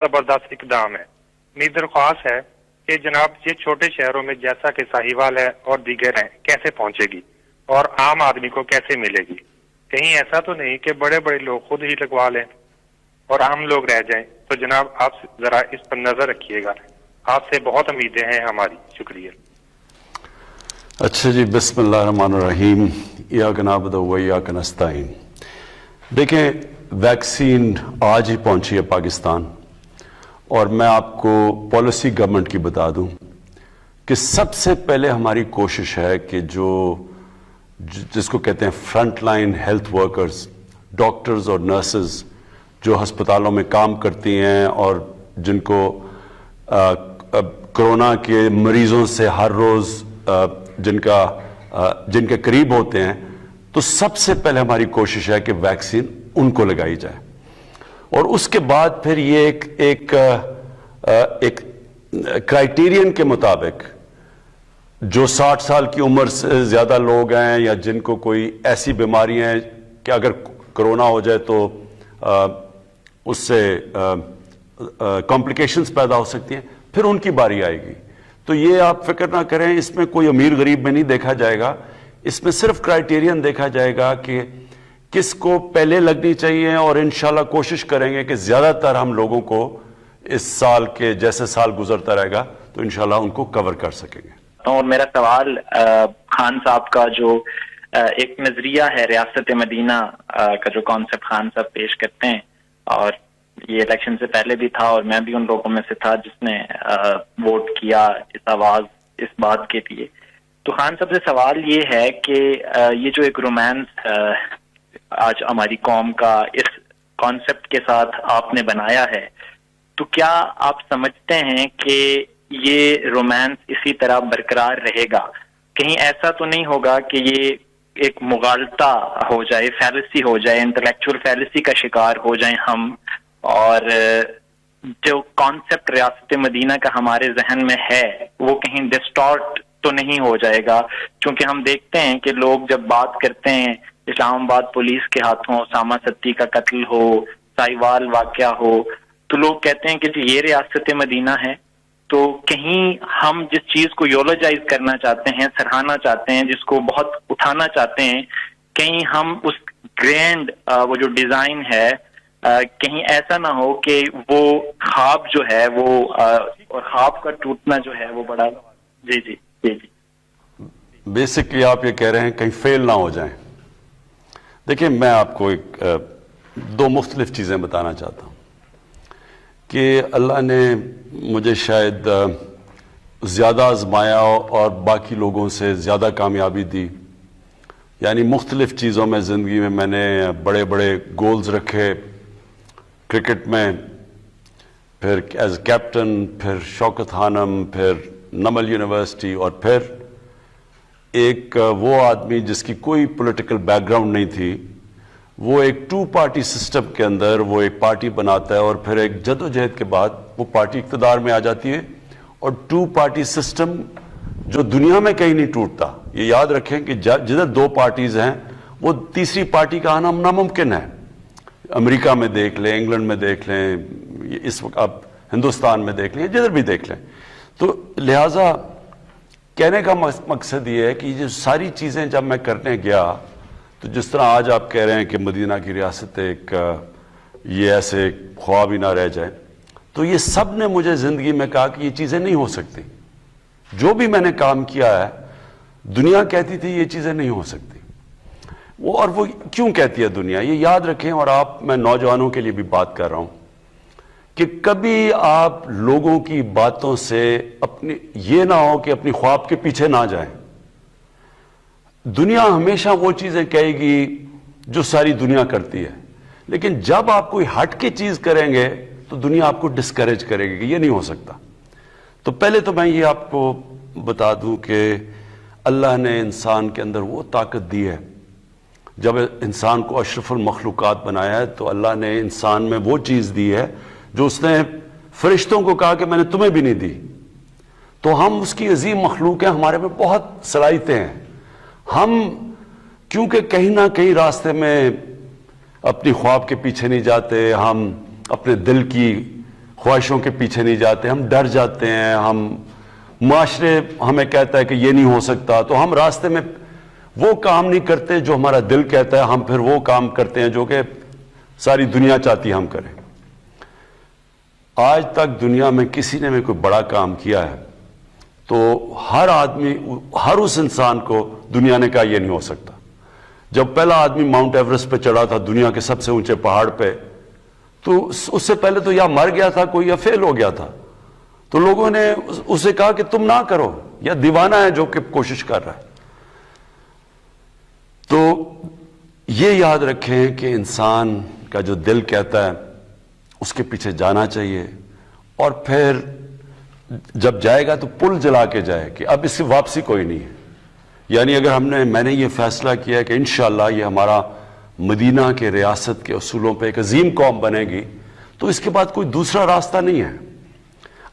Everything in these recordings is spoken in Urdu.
زبردست اقدام ہے۔ میری درخواست ہے کہ جناب یہ چھوٹے شہروں میں جیسا کہ ساہیوال ہے اور دیگر ہیں کیسے پہنچے گی اور عام آدمی کو کیسے ملے گی؟ کہیں ایسا تو نہیں کہ بڑے بڑے لوگ خود ہی لگوا لیں اور عام لوگ رہ جائیں؟ تو جناب آپ ذرا اس پر نظر رکھیے گا، آپ سے بہت امیدیں ہیں ہماری۔ شکریہ۔ اچھا جی، بسم اللہ الرحمن الرحیم، ایاک نعبد و ایاک نستعین۔ دیکھیں، ویکسین آج ہی پہنچی ہے پاکستان، اور میں آپ کو پالیسی گورنمنٹ کی بتا دوں کہ سب سے پہلے ہماری کوشش ہے کہ جس کو کہتے ہیں front line health workers, doctors اور نرسز جو ہسپتالوں میں کام کرتی ہیں اور جن کو کرونا کے مریضوں سے ہر روز جن کے قریب ہوتے ہیں، تو سب سے پہلے ہماری کوشش ہے کہ ویکسین ان کو لگائی جائے، اور اس کے بعد پھر یہ ایک کرائیٹیرین کے مطابق جو 60 سال کی عمر سے زیادہ لوگ ہیں یا جن کو کوئی ایسی بیماری ہیں کہ اگر کرونا ہو جائے تو اس سے کمپلیکیشنز پیدا ہو سکتی ہیں، پھر ان کی باری آئے گی۔ تو یہ آپ فکر نہ کریں، اس میں کوئی امیر غریب میں نہیں دیکھا جائے گا، اس میں صرف کرائیٹیرین دیکھا جائے گا کہ کس کو پہلے لگنی چاہیے، اور انشاءاللہ کوشش کریں گے کہ زیادہ تر ہم لوگوں کو اس سال کے جیسے سال گزرتا رہے گا تو انشاءاللہ ان کو کور کر سکیں گے۔ اور میرا سوال خان صاحب کا جو ایک نظریہ ہے ریاست مدینہ کا جو کانسیپٹ خان صاحب پیش کرتے ہیں، اور یہ الیکشن سے پہلے بھی تھا اور میں بھی ان لوگوں میں سے تھا جس نے ووٹ کیا اس آواز اس بات کے لیے، تو خان صاحب سے سوال یہ ہے کہ یہ جو ایک رومانس آج ہماری قوم کا اس کانسیپٹ کے ساتھ آپ نے بنایا ہے، تو کیا آپ سمجھتے ہیں کہ یہ رومانس اسی طرح برقرار رہے گا؟ کہیں ایسا تو نہیں ہوگا کہ یہ ایک مغالطہ ہو جائے، فیلسی ہو جائے، انٹلیکچوئل فیلسی کا شکار ہو جائیں ہم، اور جو کانسیپٹ ریاست مدینہ کا ہمارے ذہن میں ہے وہ کہیں ڈسٹارٹ تو نہیں ہو جائے گا؟ کیونکہ ہم دیکھتے ہیں کہ لوگ جب بات کرتے ہیں اسلام آباد پولیس کے ہاتھوں اسامہ ستی کا قتل ہو، ساہیوال واقعہ ہو، تو لوگ کہتے ہیں کہ یہ ریاست مدینہ ہے۔ تو کہیں ہم جس چیز کو یولوجائز کرنا چاہتے ہیں، سراہنا چاہتے ہیں، جس کو بہت اٹھانا چاہتے ہیں، کہیں ہم اس گرینڈ وہ جو ڈیزائن ہے کہیں ایسا نہ ہو کہ وہ خواب جو ہے وہ اور خواب کا ٹوٹنا جو ہے وہ بڑا جی بیسکلی آپ یہ کہہ رہے ہیں کہیں فیل نہ ہو جائیں۔ دیکھیں، میں آپ کو دو مختلف چیزیں بتانا چاہتا ہوں کہ اللہ نے مجھے شاید زیادہ آزمایا اور باقی لوگوں سے زیادہ کامیابی دی، یعنی مختلف چیزوں میں زندگی میں نے بڑے بڑے گولز رکھے، کرکٹ میں، پھر ایز کیپٹن، پھر شوکت خانم، پھر نمل یونیورسٹی، اور پھر ایک وہ آدمی جس کی کوئی پولیٹیکل بیک گراؤنڈ نہیں تھی، وہ ایک 2 پارٹی سسٹم کے اندر وہ ایک پارٹی بناتا ہے، اور پھر ایک جد و جہد کے بعد وہ پارٹی اقتدار میں آ جاتی ہے، اور 2 پارٹی سسٹم جو دنیا میں کہیں نہیں ٹوٹتا۔ یہ یاد رکھیں کہ جدھر 2 پارٹیز ہیں وہ تیسری پارٹی کا آنا ناممکن ہے۔ امریکہ میں دیکھ لیں، انگلینڈ میں دیکھ لیں، اس وقت آپ ہندوستان میں دیکھ لیں، جدھر بھی دیکھ لیں۔ تو لہٰذا کہنے کا مقصد یہ ہے کہ یہ ساری چیزیں جب میں کرنے گیا، تو جس طرح آج آپ کہہ رہے ہیں کہ مدینہ کی ریاست یہ ایسے خواب ہی نہ رہ جائے، تو یہ سب نے مجھے زندگی میں کہا کہ یہ چیزیں نہیں ہو سکتی۔ جو بھی میں نے کام کیا ہے، دنیا کہتی تھی یہ چیزیں نہیں ہو سکتی۔ اور وہ کیوں کہتی ہے دنیا؟ یہ یاد رکھیں، اور میں نوجوانوں کے لیے بھی بات کر رہا ہوں کہ کبھی آپ لوگوں کی باتوں سے یہ نہ ہو کہ اپنی خواب کے پیچھے نہ جائیں۔ دنیا ہمیشہ وہ چیزیں کہے گی جو ساری دنیا کرتی ہے، لیکن جب آپ کوئی ہٹ کے چیز کریں گے تو دنیا آپ کو ڈسکریج کرے گی کہ یہ نہیں ہو سکتا۔ تو پہلے تو میں یہ آپ کو بتا دوں کہ اللہ نے انسان کے اندر وہ طاقت دی ہے، جب انسان کو اشرف المخلوقات بنایا ہے تو اللہ نے انسان میں وہ چیز دی ہے جو اس نے فرشتوں کو کہا کہ میں نے تمہیں بھی نہیں دی۔ تو ہم اس کی عظیم مخلوق ہیں، ہمارے میں بہت صلاحیتیں ہیں، ہم کیونکہ کہیں نہ کہیں راستے میں اپنی خواب کے پیچھے نہیں جاتے، ہم اپنے دل کی خواہشوں کے پیچھے نہیں جاتے, ہم ڈر جاتے ہیں, ہم معاشرے ہمیں کہتا ہے کہ یہ نہیں ہو سکتا, تو ہم راستے میں وہ کام نہیں کرتے جو ہمارا دل کہتا ہے, ہم پھر وہ کام کرتے ہیں جو کہ ساری دنیا چاہتی ہے ہم کریں. آج تک دنیا میں کسی نے بھی کوئی بڑا کام کیا ہے تو ہر آدمی, ہر اس انسان کو دنیا نے کہا یہ نہیں ہو سکتا. جب پہلا آدمی ماؤنٹ ایورسٹ پہ چڑھا تھا, دنیا کے سب سے اونچے پہاڑ پہ, تو اس سے پہلے تو یا مر گیا تھا کوئی یا فیل ہو گیا تھا, تو لوگوں نے اسے کہا کہ تم نہ کرو, یا دیوانہ ہے جو کہ کوشش کر رہا ہے. تو یہ یاد رکھیں کہ انسان کا جو دل کہتا ہے اس کے پیچھے جانا چاہیے, اور پھر جب جائے گا تو پل جلا کے جائے کہ اب اس کی واپسی کوئی نہیں ہے. یعنی اگر میں نے یہ فیصلہ کیا کہ انشاءاللہ یہ ہمارا مدینہ کے ریاست کے اصولوں پہ ایک عظیم قوم بنے گی, تو اس کے بعد کوئی دوسرا راستہ نہیں ہے.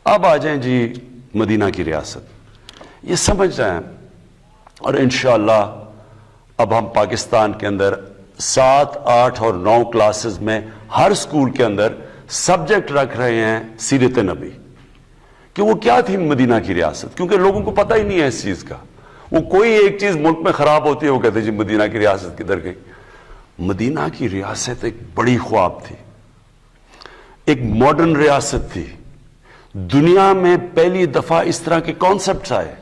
اب آ جائیں جی مدینہ کی ریاست, یہ سمجھ جائیں, اور انشاءاللہ اب ہم پاکستان کے اندر 7, 8 اور 9 کلاسز میں ہر سکول کے اندر سبجیکٹ رکھ رہے ہیں سیرت نبی, کہ وہ کیا تھی مدینہ کی ریاست, کیونکہ لوگوں کو پتہ ہی نہیں ہے اس چیز کا. وہ کوئی ایک چیز ملک میں خراب ہوتی ہے وہ کہتے ہیں جی مدینہ کی ریاست کدھر گئی. مدینہ کی ریاست ایک بڑی خواب تھی, ایک ماڈرن ریاست تھی. دنیا میں پہلی دفعہ اس طرح کے کانسیپٹس آئے,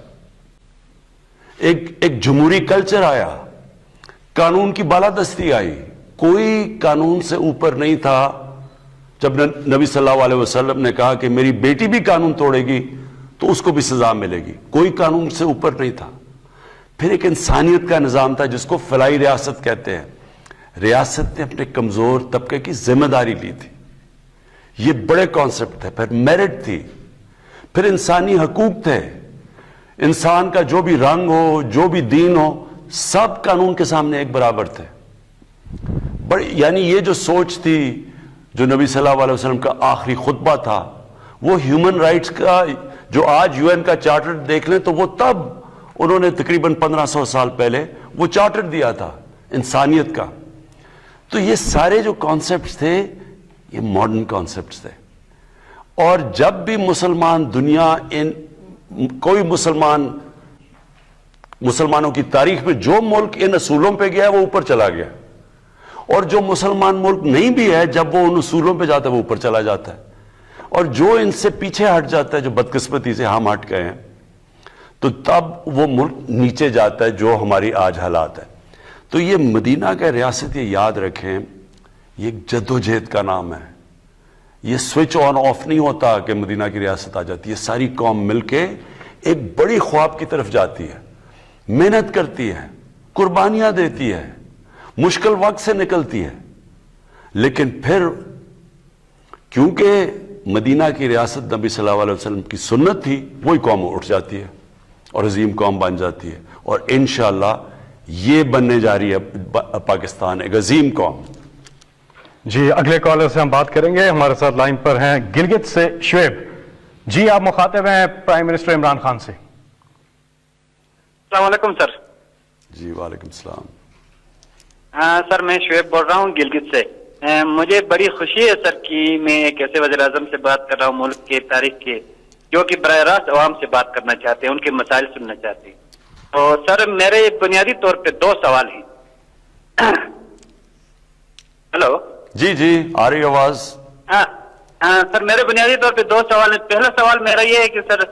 ایک جمہوری کلچر آیا, قانون کی بالادستی آئی. کوئی قانون سے اوپر نہیں تھا. جب نبی صلی اللہ علیہ وسلم نے کہا کہ میری بیٹی بھی قانون توڑے گی تو اس کو بھی سزا ملے گی, کوئی قانون سے اوپر نہیں تھا. پھر ایک انسانیت کا نظام تھا جس کو فلاحی ریاست کہتے ہیں. ریاست نے اپنے کمزور طبقے کی ذمہ داری لی تھی. یہ بڑے کانسیپٹ تھے. پھر میرٹ تھی, پھر انسانی حقوق تھے. انسان کا جو بھی رنگ ہو, جو بھی دین ہو, سب قانون کے سامنے ایک برابر تھے. یعنی یہ جو سوچ تھی, جو نبی صلی اللہ علیہ وسلم کا آخری خطبہ تھا, وہ ہیومن رائٹس کا, جو آج UN کا چارٹر دیکھ لیں تو وہ تب انہوں نے تقریباً 1500 سال پہلے وہ چارٹر دیا تھا انسانیت کا. تو یہ سارے جو کانسیپٹس تھے یہ ماڈرن کانسیپٹس تھے. اور جب بھی مسلمان دنیا کوئی مسلمانوں کی تاریخ میں جو ملک ان اصولوں پہ گیا ہے وہ اوپر چلا گیا, اور جو مسلمان ملک نہیں بھی ہے جب وہ ان اصولوں پہ جاتا ہے وہ اوپر چلا جاتا ہے. اور جو ان سے پیچھے ہٹ جاتا ہے, جو بدقسمتی سے ہم ہٹ گئے ہیں, تو تب وہ ملک نیچے جاتا ہے, جو ہماری آج حالات ہے. تو یہ مدینہ کا ریاست, یہ یاد رکھیں, یہ ایک جدوجہد کا نام ہے. یہ سوئچ آن آف نہیں ہوتا کہ مدینہ کی ریاست آ جاتی ہے. ساری قوم مل کے ایک بڑی خواب کی طرف جاتی ہے, محنت کرتی ہے, قربانیاں دیتی ہے, مشکل وقت سے نکلتی ہے. لیکن پھر کیونکہ مدینہ کی ریاست نبی صلی اللہ علیہ وسلم کی سنت تھی, وہی قوم اٹھ جاتی ہے اور عظیم قوم بن جاتی ہے. اور انشاءاللہ یہ بننے جا رہی ہے پاکستان ایک عظیم قوم. جی اگلے کالر سے ہم بات کریں گے. ہمارے ساتھ لائن پر ہیں گلگت سے شعیب. جی آپ مخاطب ہیں پرائم منسٹر عمران خان سے. السلام علیکم سر. جی وعلیکم السلام. ہاں سر, میں شعیب بول رہا ہوں گلگت سے. مجھے بڑی خوشی ہے سر کہ میں ایک ایسے وزیر اعظم سے بات کر رہا ہوں ملک کے تاریخ کے, جو کہ براہ راست عوام سے بات کرنا چاہتے ہیں, ان کے مسائل سننا چاہتے ہیں. تو سر میرے بنیادی طور پہ 2 سوال ہیں. ہلو جی جی آ رہی آواز. ہاں سر, میرے بنیادی طور پہ 2 سوال ہیں. پہلا سوال میرا یہ ہے کہ سر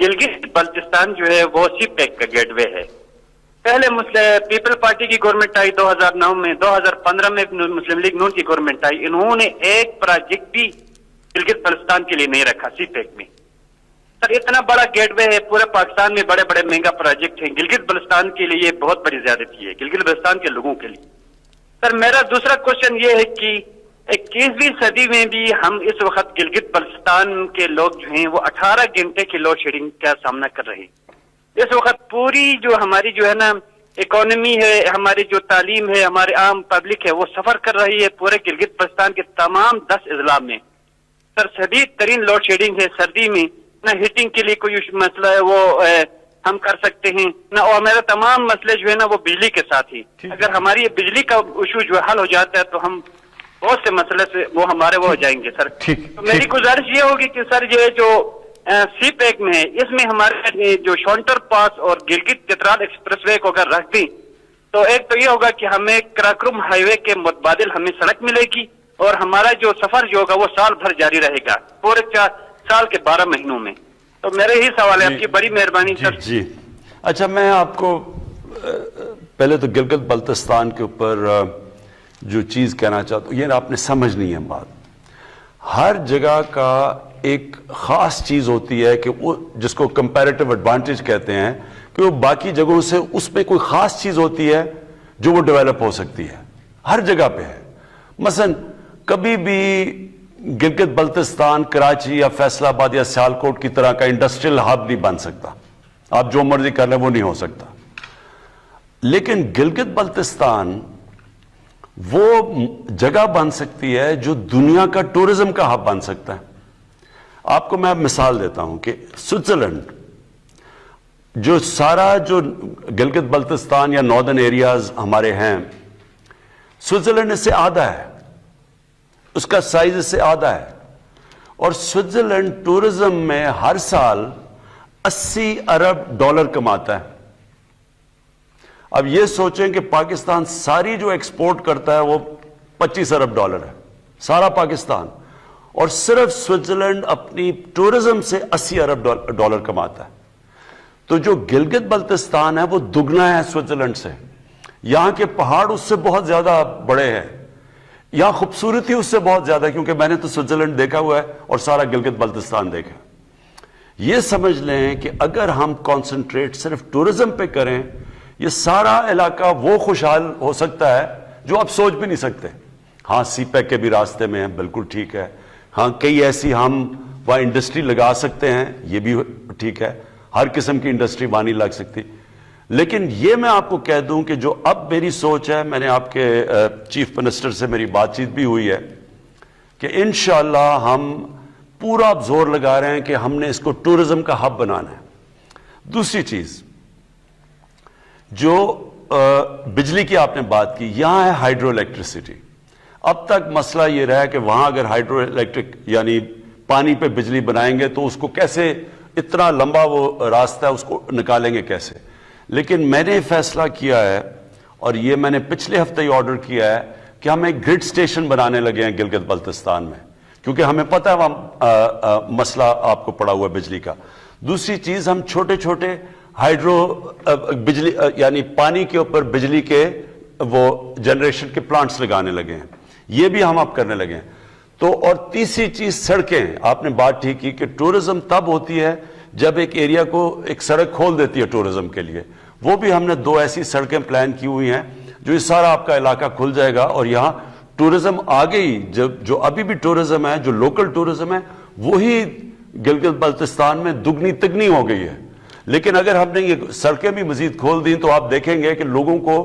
گلگت بلتستان جو ہے وہ سی پیک کا گیٹ وے ہے. پہلے پیپل پارٹی کی گورنمنٹ آئی 2009 میں, 2015 میں مسلم لیگ نون کی گورنمنٹ آئی. انہوں نے ایک پروجیکٹ بھی گلگت بلتستان کے لیے نہیں رکھا سی پیک میں. سر اتنا بڑا گیٹ وے ہے, پورے پاکستان میں بڑے بڑے مہنگا پروجیکٹ ہیں, گلگت بلتستان کے لیے یہ بہت بڑی زیادتی ہے, گلگت بلتستان کے لوگوں کے لیے. سر میرا دوسرا کوشچن یہ ہے کہ 21ویں صدی میں بھی ہم اس وقت گلگت بلتستان کے لوگ جو ہیں وہ 18 گھنٹے کی لوڈ شیڈنگ کا سامنا کر رہے ہیں. اس وقت پوری جو ہماری جو ہے نا اکانومی ہے, ہماری جو تعلیم ہے, ہمارے عام پبلک ہے, وہ سفر کر رہی ہے پورے گلگت بلتستان کے تمام 10 اضلاع میں. سر شدید ترین لوڈ شیڈنگ ہے سردی میں, نہ ہیٹنگ کے لیے کوئی مسئلہ ہے وہ ہم کر سکتے ہیں نہ, اور میرا تمام مسئلے جو ہے نا وہ بجلی کے ساتھ ہی. اگر ہماری بجلی کا ایشو جو حل ہو جاتا ہے تو ہم بہت سے مسئلے سے وہ ہمارے وہ ہو جائیں گے سر. ٹھیک تو میری گزارش یہ ہوگی کہ سر یہ جو سی پیک میں ہے اس میں ہمارے جو شونٹر پاس اور گلگت چترال ایکسپریس وے کو اگر رکھ دیں تو ایک تو یہ ہوگا کہ ہمیں کراکرم ہائی وے کے متبادل ہمیں سڑک ملے گی اور ہمارا جو سفر جو ہوگا وہ سال بھر جاری رہے گا پورے 4 سال کے 12 مہینوں میں. تو میرے ہی سوال ہے. آپ کی بڑی مہربانی سر. جی اچھا، میں آپ کو پہلے تو گلگت بلتستان کے اوپر جو چیز کہنا چاہتا ہوں، یہ آپ نے سمجھنی ہے بات. ہر جگہ کا ایک خاص چیز ہوتی ہے کہ وہ جس کو کمپیریٹو ایڈوانٹیج کہتے ہیں کہ وہ باقی جگہوں سے اس میں کوئی خاص چیز ہوتی ہے جو وہ ڈیولپ ہو سکتی ہے. ہر جگہ پہ ہے. مثلا کبھی بھی گلگت بلتستان کراچی یا فیصل آباد یا سیالکوٹ کی طرح کا انڈسٹریل ہب نہیں بن سکتا. آپ جو مرضی کر لیں وہ نہیں ہو سکتا. لیکن گلگت بلتستان وہ جگہ بن سکتی ہے جو دنیا کا ٹورزم کا ہب بن سکتا ہے. آپ کو میں مثال دیتا ہوں کہ سوئٹزرلینڈ جو سارا جو گلگت بلتستان یا ناردرن ایریاز ہمارے ہیں، سوئٹزرلینڈ اس سے آدھا ہے، اس کا سائز اس سے آدھا ہے. اور سوئٹزرلینڈ ٹورزم میں ہر سال 80 ارب ڈالر کماتا ہے. اب یہ سوچیں کہ پاکستان ساری جو ایکسپورٹ کرتا ہے وہ 25 ارب ڈالر ہے، سارا پاکستان، اور صرف سوئٹزرلینڈ اپنی ٹورزم سے 80 ارب ڈالر کماتا ہے. تو جو گلگت بلتستان ہے وہ دگنا ہے سوئٹزرلینڈ سے. یہاں کے پہاڑ اس سے بہت زیادہ بڑے ہیں، یہاں خوبصورتی اس سے بہت زیادہ، کیونکہ میں نے تو سوئٹزرلینڈ دیکھا ہوا ہے اور سارا گلگت بلتستان دیکھا. یہ سمجھ لیں کہ اگر ہم کانسنٹریٹ صرف ٹورزم پہ کریں، یہ سارا علاقہ وہ خوشحال ہو سکتا ہے جو آپ سوچ بھی نہیں سکتے. ہاں سی پیک کے بھی راستے میں ہیں، بالکل ٹھیک ہے. ہاں کئی ایسی ہم وہاں انڈسٹری لگا سکتے ہیں، یہ بھی ٹھیک ہے. ہر قسم کی انڈسٹری وہاں نہیں لگ سکتی. لیکن یہ میں آپ کو کہہ دوں کہ جو اب میری سوچ ہے، میں نے آپ کے چیف منسٹر سے میری بات چیت بھی ہوئی ہے کہ انشاءاللہ ہم پورا زور لگا رہے ہیں کہ ہم نے اس کو ٹورزم کا ہب بنانا ہے. دوسری چیز جو بجلی کی آپ نے بات کی، یہاں ہے ہائیڈرو الیکٹریسٹی. اب تک مسئلہ یہ رہا ہے کہ وہاں اگر ہائیڈرو الیکٹرک یعنی پانی پہ بجلی بنائیں گے تو اس کو کیسے، اتنا لمبا وہ راستہ ہے، اس کو نکالیں گے کیسے. لیکن میں نے فیصلہ کیا ہے، اور یہ میں نے پچھلے ہفتے ہی آرڈر کیا ہے کہ ہم ایک گرڈ سٹیشن بنانے لگے ہیں گلگت بلتستان میں، کیونکہ ہمیں پتہ ہے وہاں مسئلہ آپ کو پڑا ہوا ہے بجلی کا. دوسری چیز، ہم چھوٹے چھوٹے ہائیڈرو بجلی یعنی پانی کے اوپر بجلی کے وہ جنریشن کے پلانٹس لگانے لگے ہیں، یہ بھی ہم اب کرنے لگے ہیں. تو اور تیسری چیز سڑکیں. آپ نے بات ٹھیک کی کہ ٹورزم تب ہوتی ہے جب ایک ایریا کو ایک سڑک کھول دیتی ہے ٹورزم کے لیے. وہ بھی ہم نے 2 ایسی سڑکیں پلان کی ہوئی ہیں جو یہ سارا آپ کا علاقہ کھل جائے گا، اور یہاں ٹورزم آگے ہی جو ابھی بھی ٹورزم ہے، جو لوکل ٹورزم ہے، وہی گلگت بلتستان میں دگنی تگنی ہو گئی ہے. لیکن اگر ہم نے یہ سڑکیں بھی مزید کھول دیں تو آپ دیکھیں گے کہ لوگوں کو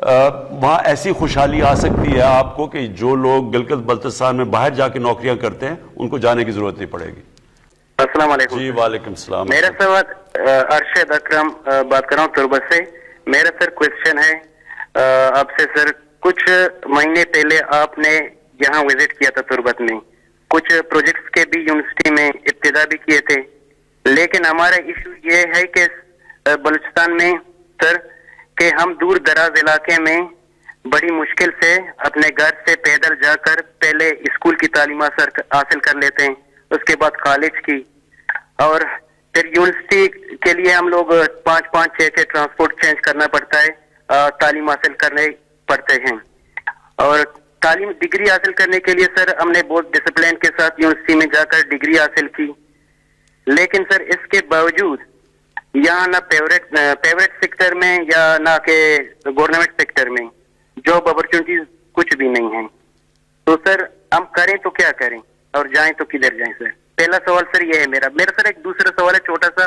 وہاں ایسی خوشحالی آ سکتی ہے آپ کو کہ جو لوگ گلگت بلتستان میں باہر جا کے نوکریاں کرتے ہیں ان کو جانے کی ضرورت نہیں پڑے گی. السلام علیکم. جی وعلیکم السلام. میرا سوال ارشد اکرم بات کر رہا ہوں تربت سے. میرا سر کوشچن ہے آپ سے. سر کچھ مہینے پہلے آپ نے یہاں وزٹ کیا تھا تربت میں، کچھ پروجیکٹس کے بھی یونیورسٹی میں ابتدا بھی کیے تھے. لیکن ہمارا ایشو یہ ہے کہ بلوچستان میں سر کہ ہم دور دراز علاقے میں بڑی مشکل سے اپنے گھر سے پیدل جا کر پہلے اسکول کی تعلیم حاصل کر لیتے ہیں، اس کے بعد کالج کی، اور پھر یونیورسٹی کے لیے ہم لوگ 5-6 ٹرانسپورٹ چینج کرنا پڑتا ہے، تعلیم حاصل کرنے پڑتے ہیں. اور تعلیم ڈگری حاصل کرنے کے لیے سر ہم نے بہت ڈسپلین کے ساتھ یونیورسٹی میں جا کر ڈگری حاصل کی. لیکن سر اس کے باوجود یہاں نہ پرائیویٹ سیکٹر میں یا نہ کہ گورنمنٹ سیکٹر میں جاب اپرچونٹیز کچھ بھی نہیں ہیں. تو سر ہم کریں تو کیا کریں اور جائیں تو کدھر جائیں سر؟ پہلا سوال سر یہ ہے میرا. سر ایک دوسرا سوال ہے چھوٹا سا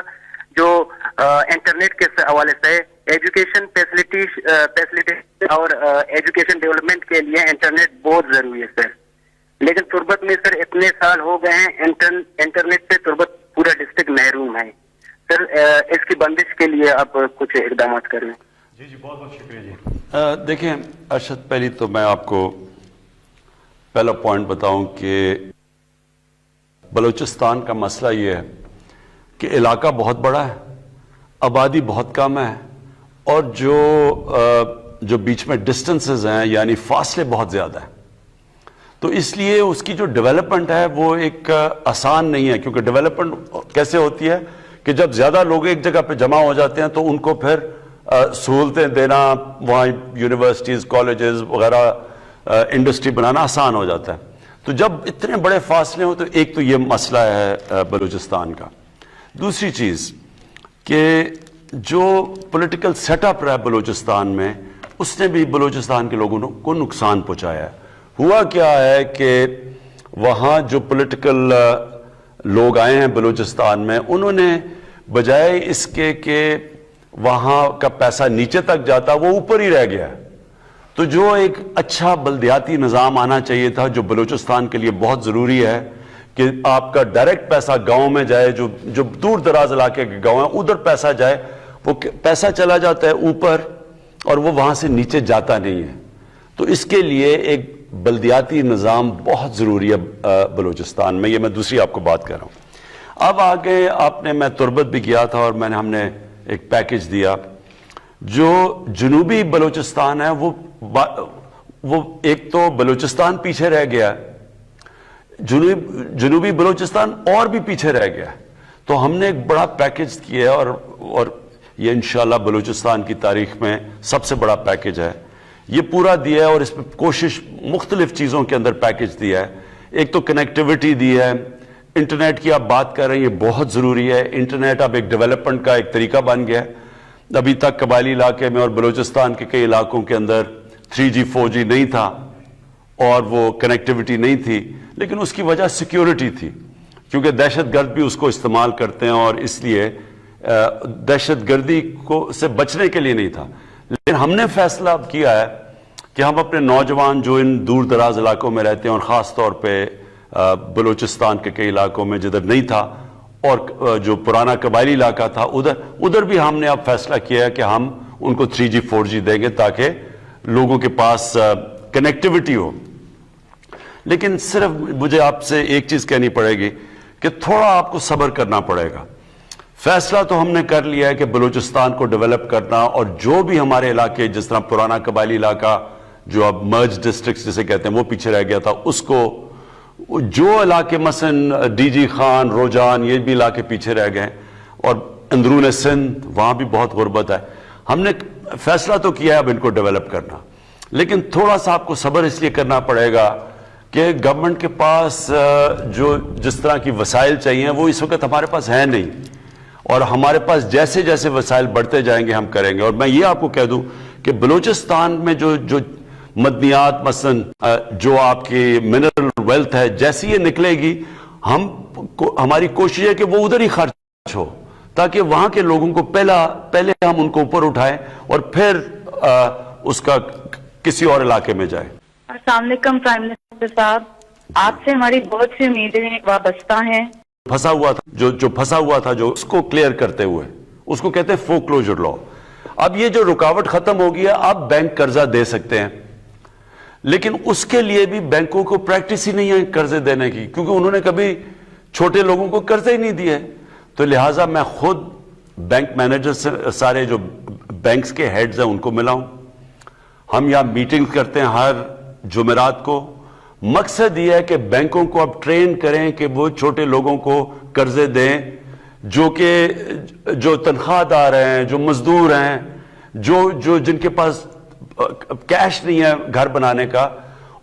جو انٹرنیٹ کے حوالے سے ہے. ایجوکیشن فیسلٹی اور ایجوکیشن ڈیولپمنٹ کے لیے انٹرنیٹ بہت ضروری ہے سر. لیکن تربت میں سر اتنے سال ہو گئے ہیں انٹرنیٹ سے تربت پورا ڈسٹرکٹ محروم ہے سر. اس کی بندش کے لیے آپ کچھ اقدامات کر لیں. جی بہت بہت شکریہ. جی دیکھیں ارشد، پہلی تو میں آپ کو پہلا پوائنٹ بتاؤں کہ بلوچستان کا مسئلہ یہ ہے کہ علاقہ بہت بڑا ہے، آبادی بہت کم ہے، اور جو بیچ میں ڈسٹنسز ہیں یعنی فاصلے بہت زیادہ ہیں. تو اس لیے اس کی جو ڈیولپمنٹ ہے وہ ایک آسان نہیں ہے، کیونکہ ڈیولپمنٹ کیسے ہوتی ہے کہ جب زیادہ لوگ ایک جگہ پہ جمع ہو جاتے ہیں تو ان کو پھر سہولتیں دینا، وہاں یونیورسٹیز، کالجز وغیرہ، انڈسٹری بنانا آسان ہو جاتا ہے. تو جب اتنے بڑے فاصلے ہوں تو ایک تو یہ مسئلہ ہے بلوچستان کا. دوسری چیز کہ جو پولیٹیکل سیٹ اپ رہا ہے بلوچستان میں، اس نے بھی بلوچستان کے لوگوں کو نقصان پہنچایا ہے. ہوا کیا ہے کہ وہاں جو پولیٹیکل لوگ آئے ہیں بلوچستان میں، انہوں نے بجائے اس کے کہ وہاں کا پیسہ نیچے تک جاتا، وہ اوپر ہی رہ گیا. تو جو ایک اچھا بلدیاتی نظام آنا چاہیے تھا، جو بلوچستان کے لیے بہت ضروری ہے کہ آپ کا ڈائریکٹ پیسہ گاؤں میں جائے، جو دور دراز علاقے کے گاؤں ہیں ادھر پیسہ جائے، وہ پیسہ چلا جاتا ہے اوپر اور وہ وہاں سے نیچے جاتا نہیں ہے. تو اس کے لیے ایک بلدیاتی نظام بہت ضروری ہے بلوچستان میں. یہ میں دوسری آپ کو بات کر رہا ہوں. اب آگے میں تربت بھی گیا تھا اور ہم نے ایک پیکج دیا. جو جنوبی بلوچستان ہے وہ ایک تو بلوچستان پیچھے رہ گیا، جنوبی بلوچستان اور بھی پیچھے رہ گیا. تو ہم نے ایک بڑا پیکج کیا ہے اور یہ انشاءاللہ بلوچستان کی تاریخ میں سب سے بڑا پیکج ہے. یہ پورا دیا ہے اور اس میں کوشش مختلف چیزوں کے اندر پیکج دیا ہے. ایک تو کنیکٹیوٹی دی ہے، انٹرنیٹ کی آپ بات کر رہے ہیں، یہ بہت ضروری ہے. انٹرنیٹ اب ایک ڈیولپمنٹ کا ایک طریقہ بن گیا ہے. ابھی تک قبائلی علاقے میں اور بلوچستان کے کئی علاقوں کے اندر 3G 4G نہیں تھا اور وہ کنیکٹیوٹی نہیں تھی، لیکن اس کی وجہ سیکیورٹی تھی، کیونکہ دہشت گرد بھی اس کو استعمال کرتے ہیں اور اس لیے دہشت گردی سے بچنے کے لیے نہیں تھا. لیکن ہم نے فیصلہ اب کیا ہے کہ ہم اپنے نوجوان جو ان دور دراز علاقوں میں رہتے ہیں اور خاص طور پہ بلوچستان کے کئی علاقوں میں جدھر نہیں تھا اور جو پرانا قبائلی علاقہ تھا ادھر بھی ہم نے اب فیصلہ کیا ہے کہ ہم ان کو 3G 4G دیں گے تاکہ لوگوں کے پاس کنیکٹیوٹی ہو. لیکن صرف مجھے آپ سے ایک چیز کہنی پڑے گی کہ تھوڑا آپ کو صبر کرنا پڑے گا. فیصلہ تو ہم نے کر لیا ہے کہ بلوچستان کو ڈیولپ کرنا، اور جو بھی ہمارے علاقے جس طرح پرانا قبائلی علاقہ جو اب مرج ڈسٹرکٹس جسے کہتے ہیں وہ پیچھے رہ گیا تھا، اس کو جو علاقے مثلا ڈی جی خان، روجان، یہ بھی علاقے پیچھے رہ گئے، اور اندرون سندھ وہاں بھی بہت غربت ہے. ہم نے فیصلہ تو کیا ہے اب ان کو ڈیولپ کرنا، لیکن تھوڑا سا آپ کو صبر اس لیے کرنا پڑے گا کہ گورنمنٹ کے پاس جس طرح کی وسائل چاہیے وہ اس وقت ہمارے پاس ہیں نہیں، اور ہمارے پاس جیسے جیسے وسائل بڑھتے جائیں گے ہم کریں گے. اور میں یہ آپ کو کہہ دوں کہ بلوچستان میں جو مدنیات مثلا جو آپ کی منرل ویلتھ ہے، جیسی یہ نکلے گی ہماری کوشش ہے کہ وہ ادھر ہی خرچ ہو، تاکہ وہاں کے لوگوں کو پہلے ہم ان کو اوپر اٹھائیں اور پھر اس کا کسی اور علاقے میں جائے. السلام علیکم پرائم منسٹر صاحب، آپ سے ہماری بہت سی امیدیں وابستہ ہیں. پھنسا ہوا تھا جو پھنسا ہوا تھا، جو اس کو کلیئر کرتے ہوئے، اس کو کہتے ہیں فورکلوجر لا. اب یہ جو رکاوٹ ختم ہو گیا، اب بینک قرضہ دے سکتے ہیں، لیکن اس کے لیے بھی بینکوں کو پریکٹس ہی نہیں ہے قرضے دینے کی، کیونکہ انہوں نے کبھی چھوٹے لوگوں کو قرضے ہی نہیں دیے. تو لہٰذا میں خود بینک مینیجر سے سارے جو بینکس کے ہیڈز ہیں ان کو ملا ہوں. ہم یہاں میٹنگ کرتے ہیں ہر جمعرات کو. مقصد یہ ہے کہ بینکوں کو اب ٹرین کریں کہ وہ چھوٹے لوگوں کو قرضے دیں، جو تنخواہ دار ہیں، جو مزدور ہیں، جو جن کے پاس کیش نہیں ہے گھر بنانے کا.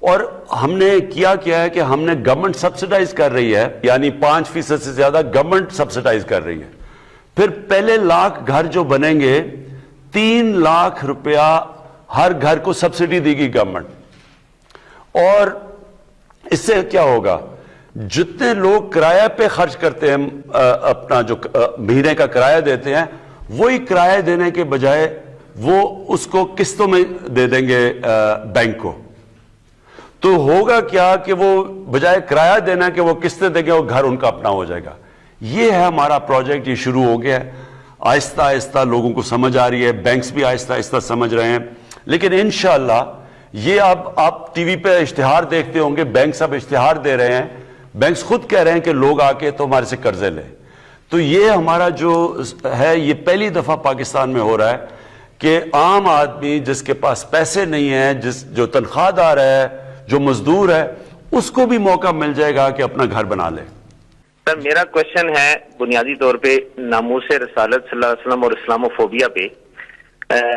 اور ہم نے کیا ہے کہ ہم نے گورنمنٹ سبسیڈائز کر رہی ہے، یعنی 5% سے زیادہ گورنمنٹ سبسیڈائز کر رہی ہے. پھر پہلے لاکھ گھر جو بنیں گے 3 لاکھ روپیہ ہر گھر کو سبسڈی دے گی گورنمنٹ. اور اس سے کیا ہوگا، جتنے لوگ کرایہ پہ خرچ کرتے ہیں، اپنا جو مہینے کا کرایہ دیتے ہیں، وہی کرایہ دینے کے بجائے وہ اس کو قسطوں میں دے دیں گے بینک کو. تو ہوگا کیا کہ وہ بجائے کرایہ دینا کہ وہ قسطیں دیں گے، وہ گھر ان کا اپنا ہو جائے گا. یہ ہے ہمارا پروجیکٹ، یہ شروع ہو گیا ہے. آہستہ آہستہ لوگوں کو سمجھ آ رہی ہے، بینکس بھی آہستہ آہستہ سمجھ رہے ہیں. لیکن انشاءاللہ یہ اب آپ ٹی وی پہ اشتہار دیکھتے ہوں گے، بینکس اب اشتہار دے رہے ہیں، بینکس خود کہہ رہے ہیں کہ لوگ آ کے تو ہمارے سے قرضے لیں. تو یہ ہمارا جو ہے یہ پہلی دفعہ پاکستان میں ہو رہا ہے کہ عام آدمی جس کے پاس پیسے نہیں ہیں، جو تنخواہ دار ہے، جو مزدور ہے، اس کو بھی موقع مل جائے گا کہ اپنا گھر بنا لے. سر میرا کوشچن ہے بنیادی طور پہ ناموس رسالت صلی اللہ علیہ وسلم اور اسلاموفوبیا پہ.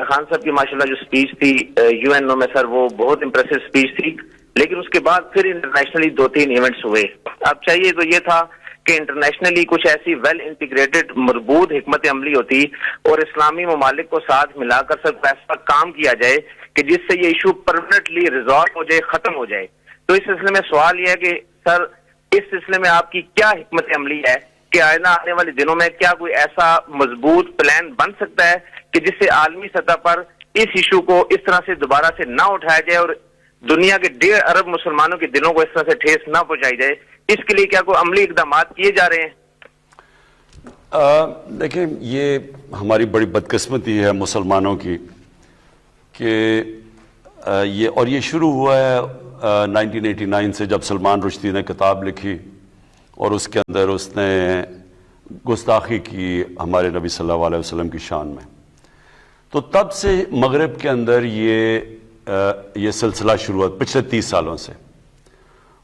خان صاحب کی ماشاءاللہ جو سپیچ تھی یو این او میں سر وہ بہت امپریسو سپیچ تھی، لیکن اس کے بعد پھر انٹرنیشنلی 2-3 ایونٹس ہوئے. اب چاہیے تو یہ تھا کہ انٹرنیشنلی کچھ ایسی ویل انٹیگریٹڈ مربوط حکمت عملی ہوتی اور اسلامی ممالک کو ساتھ ملا کر سب ایسا کام کیا جائے کہ جس سے یہ ایشو پرماننٹلی ریزالو ہو جائے، ختم ہو جائے. تو اس سلسلے میں سوال یہ ہے کہ سر اس سلسلے میں آپ کی کیا حکمت عملی ہے کہ آئندہ آنے والے دنوں میں کیا کوئی ایسا مضبوط پلان بن سکتا ہے کہ جس سے عالمی سطح پر اس ایشو کو اس طرح سے دوبارہ سے نہ اٹھایا جائے اور دنیا کے 1.5 ارب مسلمانوں کے دلوں کو اس طرح سے ٹھیس نہ پہنچائی جائے؟ اس کے لیے کیا کوئی عملی اقدامات کیے جا رہے ہیں؟ دیکھیں یہ ہماری بڑی بدقسمتی ہے مسلمانوں کی کہ یہ شروع ہوا ہے 1989 سے، جب سلمان رشدی نے کتاب لکھی اور اس کے اندر اس نے گستاخی کی ہمارے نبی صلی اللہ علیہ وسلم کی شان میں. تو تب سے مغرب کے اندر یہ سلسلہ شروع ہوا پچھلے 30 سالوں سے.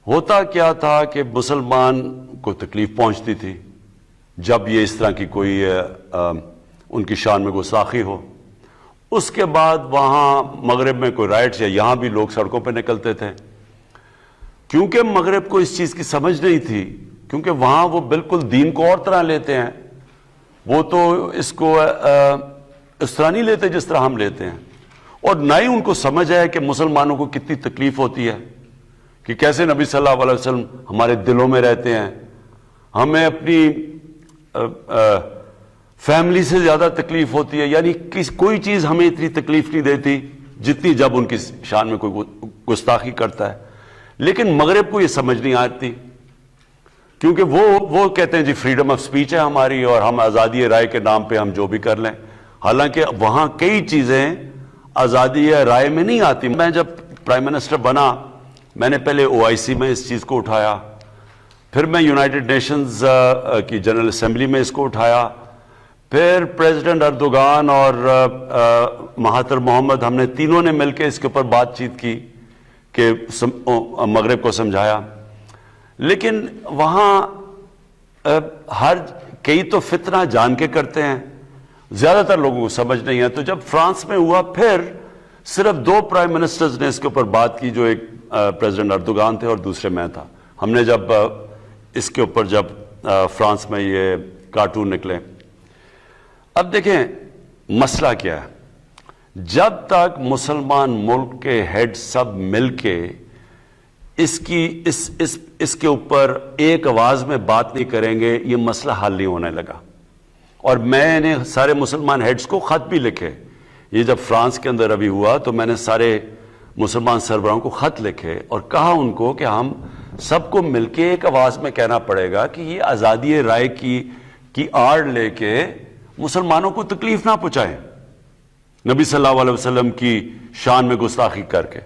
ہوتا کیا تھا کہ مسلمان کو تکلیف پہنچتی تھی جب یہ اس طرح کی کوئی ان کی شان میں گستاخی ہو. اس کے بعد وہاں مغرب میں کوئی رائٹس یا یہاں بھی لوگ سڑکوں پہ نکلتے تھے، کیونکہ مغرب کو اس چیز کی سمجھ نہیں تھی، کیونکہ وہاں وہ بالکل دین کو اور طرح لیتے ہیں. وہ تو اس کو اس طرح نہیں لیتے جس طرح ہم لیتے ہیں، اور نہ ہی ان کو سمجھ ہے کہ مسلمانوں کو کتنی تکلیف ہوتی ہے، کہ کیسے نبی صلی اللہ علیہ وسلم ہمارے دلوں میں رہتے ہیں. ہمیں اپنی فیملی سے زیادہ تکلیف ہوتی ہے، یعنی کوئی چیز ہمیں اتنی تکلیف نہیں دیتی جتنی جب ان کی شان میں کوئی گستاخی کرتا ہے. لیکن مغرب کو یہ سمجھ نہیں آتی، کیونکہ وہ کہتے ہیں جی فریڈم آف سپیچ ہے ہماری اور ہم آزادی رائے کے نام پہ ہم جو بھی کر لیں. حالانکہ وہاں کئی چیزیں آزادی رائے میں نہیں آتی. میں جب پرائم منسٹر بنا میں نے پہلے OIC میں اس چیز کو اٹھایا، پھر میں یونائٹڈ نیشنز کی جنرل اسمبلی میں اس کو اٹھایا، پھر پریزیڈنٹ اردوغان اور مہاتر محمد، ہم نے تینوں نے مل کے اس کے اوپر بات چیت کی کہ مغرب کو سمجھایا. لیکن وہاں کئی تو فتنہ جان کے کرتے ہیں، زیادہ تر لوگوں کو سمجھ نہیں ہے. تو جب فرانس میں ہوا پھر صرف 2 پرائم منسٹرز نے اس کے اوپر بات کی، جو ایک پریزیڈنٹ اردوغان تھے اور دوسرے میں تھا. ہم نے جب اس کے اوپر جب فرانس میں یہ کارٹون نکلے. اب دیکھیں مسئلہ کیا ہے، جب تک مسلمان ملک کے ہیڈ سب مل کے اس کے اوپر ایک آواز میں بات نہیں کریں گے یہ مسئلہ حل نہیں ہونے لگا. اور میں نے سارے مسلمان ہیڈز کو خط بھی لکھے. یہ جب فرانس کے اندر ابھی ہوا تو میں نے سارے مسلمان سربراہوں کو خط لکھے اور کہا ان کو کہ ہم سب کو مل کے ایک آواز میں کہنا پڑے گا کہ یہ آزادی رائے کی آڑ لے کے مسلمانوں کو تکلیف نہ پہنچائیں، نبی صلی اللہ علیہ وسلم کی شان میں گستاخی کر کے.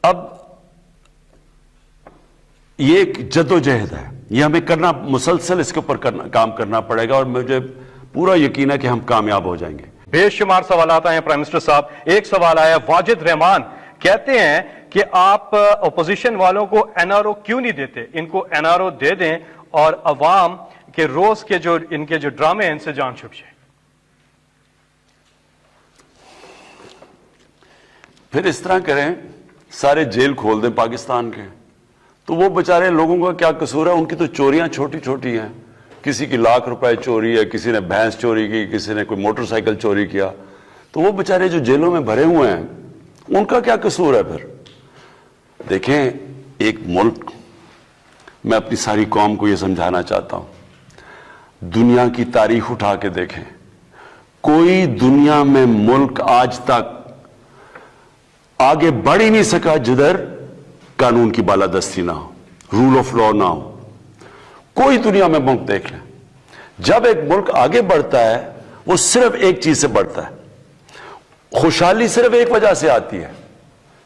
اب یہ ایک جد و جہد ہے، یہ ہمیں کرنا مسلسل اس کے اوپر کام کرنا پڑے گا، اور مجھے پورا یقین ہے کہ ہم کامیاب ہو جائیں گے. بے شمار سوالات آئے ہیں پرائم منسٹر صاحب. ایک سوال آیا واجد رحمان، کہتے ہیں کہ آپ اپوزیشن والوں کو NRO کیوں نہیں دیتے؟ ان کو NRO دے دیں اور عوام کے روز کے جو ان کے جو ڈرامے ہیں ان سے جان چھپ جائے. پھر اس طرح کریں، سارے جیل کھول دیں پاکستان کے، تو وہ بیچارے لوگوں کا کیا قصور ہے؟ ان کی تو چوریاں چھوٹی چھوٹی ہیں، کسی کی ₹1,00,000 چوری ہے، کسی نے بھینس چوری کی، کسی نے کوئی موٹر سائیکل چوری کیا. تو وہ بیچارے جو جیلوں میں بھرے ہوئے ہیں ان کا کیا قصور ہے؟ پھر دیکھیں ایک ملک، میں اپنی ساری قوم کو یہ سمجھانا چاہتا ہوں، دنیا کی تاریخ اٹھا کے دیکھیں، کوئی دنیا میں ملک آج تک آگے بڑھ ہی نہیں سکا جدھر قانون کی بالادستی نہ ہو، رول آف لا نہ ہو. کوئی دنیا میں ملک دیکھ لیں، جب ایک ملک آگے بڑھتا ہے وہ صرف ایک چیز سے بڑھتا ہے، خوشحالی صرف ایک وجہ سے آتی ہے،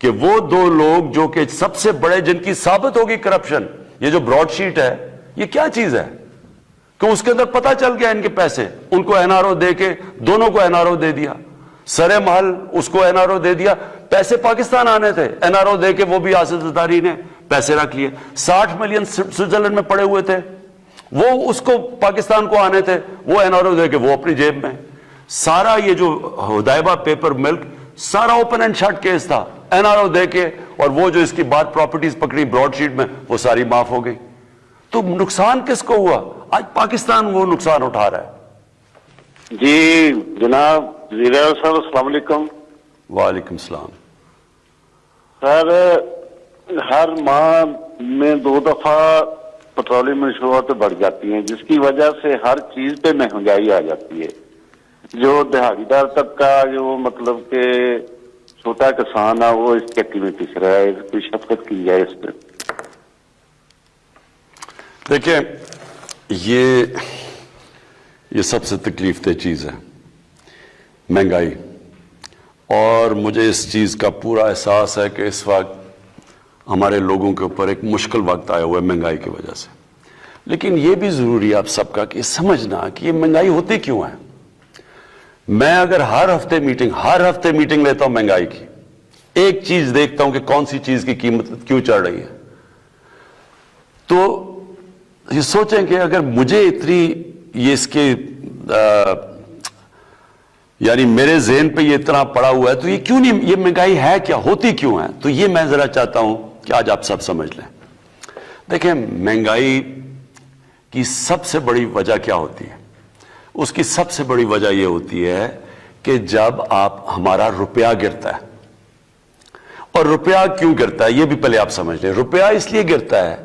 کہ وہ دو لوگ جو کہ سب سے بڑے، جن کی ثابت ہوگی کرپشن، یہ جو براڈ شیٹ ہے یہ کیا چیز ہے کہ اس کے اندر پتا چل گیا ان کے پیسے، ان کو این آر او دے کے دونوں کو این آر او دے دیا، سر محل اس کو این آر او دے دیا، پیسے پاکستان آنے تھے، این آر او دے کے وہ بھی آصف زرداری نے پیسے رکھ لیے، 60 ملین سوئٹزرلینڈ میں پڑے ہوئے تھے، وہ اس کو پاکستان کو آنے تھے، وہ این آر او دے کے وہ اپنی جیب میں۔ سارا یہ جو ہدایبہ پیپر ملک سارا اوپن اینڈ شٹ کیس تھا، این آر او دے کے، اور وہ جو اس کی بات پراپرٹیز پکڑی براڈ شیٹ میں وہ ساری معاف ہو گئی۔ تو نقصان کس کو ہوا؟ آج پاکستان وہ نقصان اٹھا رہا ہے۔ جی جناب وزیر اعظم صاحب السلام علیکم۔ وعلیکم السلام۔ سر ہر ماہ میں 2 دفعہ پیٹرولیم مصنوعات بڑھ جاتی ہیں، جس کی وجہ سے ہر چیز پہ مہنگائی آ جاتی ہے۔ جو دہاڑی دار طبقہ، جو مطلب کہ چھوٹا کسان ہے، وہ اس چکی میں پس رہا ہے، کوئی شفقت کی جائے اس پہ۔ دیکھیں یہ سب سے تکلیف دہ چیز ہے، مہنگائی، اور مجھے اس چیز کا پورا احساس ہے کہ اس وقت ہمارے لوگوں کے اوپر ایک مشکل وقت آیا ہوا ہے مہنگائی کی وجہ سے۔ لیکن یہ بھی ضروری ہے آپ سب کا کہ سمجھنا کہ یہ مہنگائی ہوتی کیوں ہے۔ میں اگر ہر ہفتے میٹنگ لیتا ہوں مہنگائی کی، ایک چیز دیکھتا ہوں کہ کون سی چیز کی قیمت کیوں چڑھ رہی ہے، تو یہ سوچیں کہ اگر مجھے اتنی یہ اس کے یعنی میرے ذہن پہ یہ اتنا پڑا ہوا ہے تو یہ کیوں نہیں، یہ مہنگائی ہے کیا، ہوتی کیوں ہے؟ تو یہ میں ذرا چاہتا ہوں کہ آج آپ سب سمجھ لیں۔ دیکھیں مہنگائی کی سب سے بڑی وجہ کیا ہوتی ہے؟ اس کی سب سے بڑی وجہ یہ ہوتی ہے کہ جب ہمارا روپیہ گرتا ہے، اور روپیہ کیوں گرتا ہے یہ بھی پہلے آپ سمجھ لیں۔ روپیہ اس لیے گرتا ہے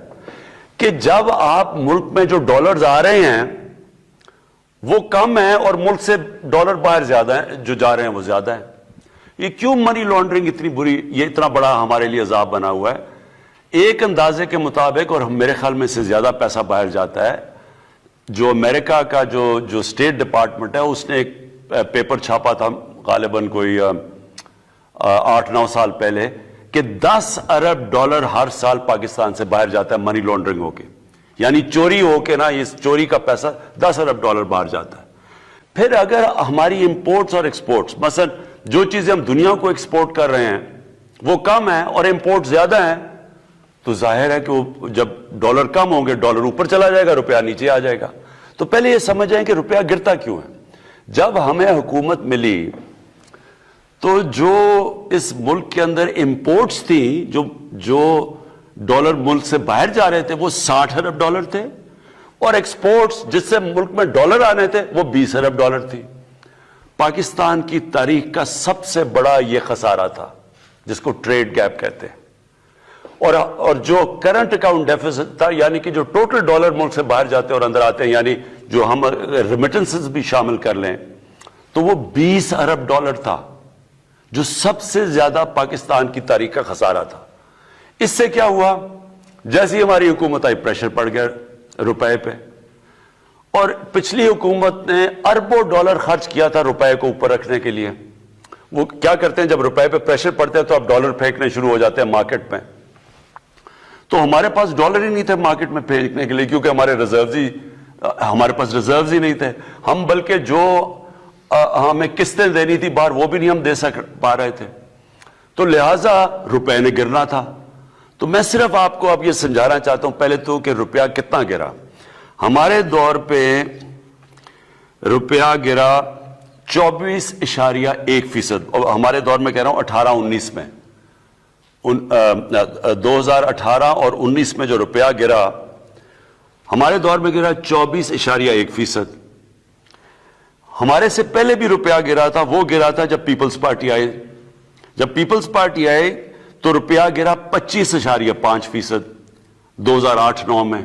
کہ جب آپ ملک میں جو ڈالرز آ رہے ہیں وہ کم ہیں اور ملک سے ڈالر باہر زیادہ ہیں، جو جا رہے ہیں وہ زیادہ ہیں۔ یہ کیوں منی لانڈرنگ اتنی بری، یہ اتنا بڑا ہمارے لیے عذاب بنا ہوا ہے؟ ایک اندازے کے مطابق، اور میرے خیال میں سے زیادہ پیسہ باہر جاتا ہے، جو امریکہ کا جو اسٹیٹ ڈپارٹمنٹ ہے اس نے ایک پیپر چھاپا تھا غالباً کوئی 8-9 سال پہلے کہ 10 ارب ڈالر ہر سال پاکستان سے باہر جاتا ہے منی لانڈرنگ ہو کے، یعنی چوری ہو کے نا، اس چوری کا پیسہ 10 ارب ڈالر باہر جاتا ہے۔ پھر اگر ہماری امپورٹس اور ایکسپورٹس، مثلا جو چیزیں ہم دنیا کو ایکسپورٹ کر رہے ہیں وہ کم ہیں اور امپورٹ زیادہ ہیں، تو ظاہر ہے کہ وہ جب ڈالر کم ہوں گے ڈالر اوپر چلا جائے گا، روپیہ نیچے آ جائے گا۔ تو پہلے یہ سمجھیں کہ روپیہ گرتا کیوں ہے۔ جب ہمیں حکومت ملی تو جو اس ملک کے اندر امپورٹس تھیں، جو ڈالر ملک سے باہر جا رہے تھے وہ 60 ارب ڈالر تھے، اور ایکسپورٹس جس سے ملک میں ڈالر آنے تھے وہ 20 ارب ڈالر تھی۔ پاکستان کی تاریخ کا سب سے بڑا یہ خسارہ تھا جس کو ٹریڈ گیپ کہتے ہیں، اور جو کرنٹ اکاؤنٹ ڈیفیسٹ تھا، یعنی کہ جو ٹوٹل ڈالر ملک سے باہر جاتے ہیں اور اندر آتے ہیں، یعنی جو ہم ریمیٹنسز بھی شامل کر لیں، تو وہ 20 ارب ڈالر تھا، جو سب سے زیادہ پاکستان کی تاریخ کا خسارہ تھا۔ اس سے کیا ہوا؟ جیسے ہی ہماری حکومت آئی پریشر پڑ گیا روپے پہ، اور پچھلی حکومت نے اربوں ڈالر خرچ کیا تھا روپے کو اوپر رکھنے کے لیے۔ وہ کیا کرتے ہیں، جب روپے پہ پریشر پڑتا ہے تو اب ڈالر پھینکنے شروع ہو جاتے ہیں مارکیٹ میں۔ تو ہمارے پاس ڈالر ہی نہیں تھے مارکیٹ میں پھینکنے کے لیے، کیونکہ ہمارے پاس ریزروز ہی نہیں تھے۔ ہم بلکہ جو ہمیں قسطیں دینی تھی باہر وہ بھی نہیں ہم دے پا رہے تھے، تو لہٰذا روپے نے گرنا تھا۔ تو میں صرف آپ کو اب یہ سمجھانا چاہتا ہوں پہلے تو کہ روپیہ کتنا گرا۔ ہمارے دور پہ روپیہ گرا 24.1%، اور ہمارے دور میں کہہ رہا ہوں 18-19 میں، 2018 اور 19 میں جو روپیہ گرا ہمارے دور میں گرا 24.1%۔ ہمارے سے پہلے بھی روپیہ گرا تھا، وہ گرا تھا جب پیپلز پارٹی آئے۔ جب پیپلز پارٹی آئے تو روپیہ گرا 25.5%، 2008-9 میں۔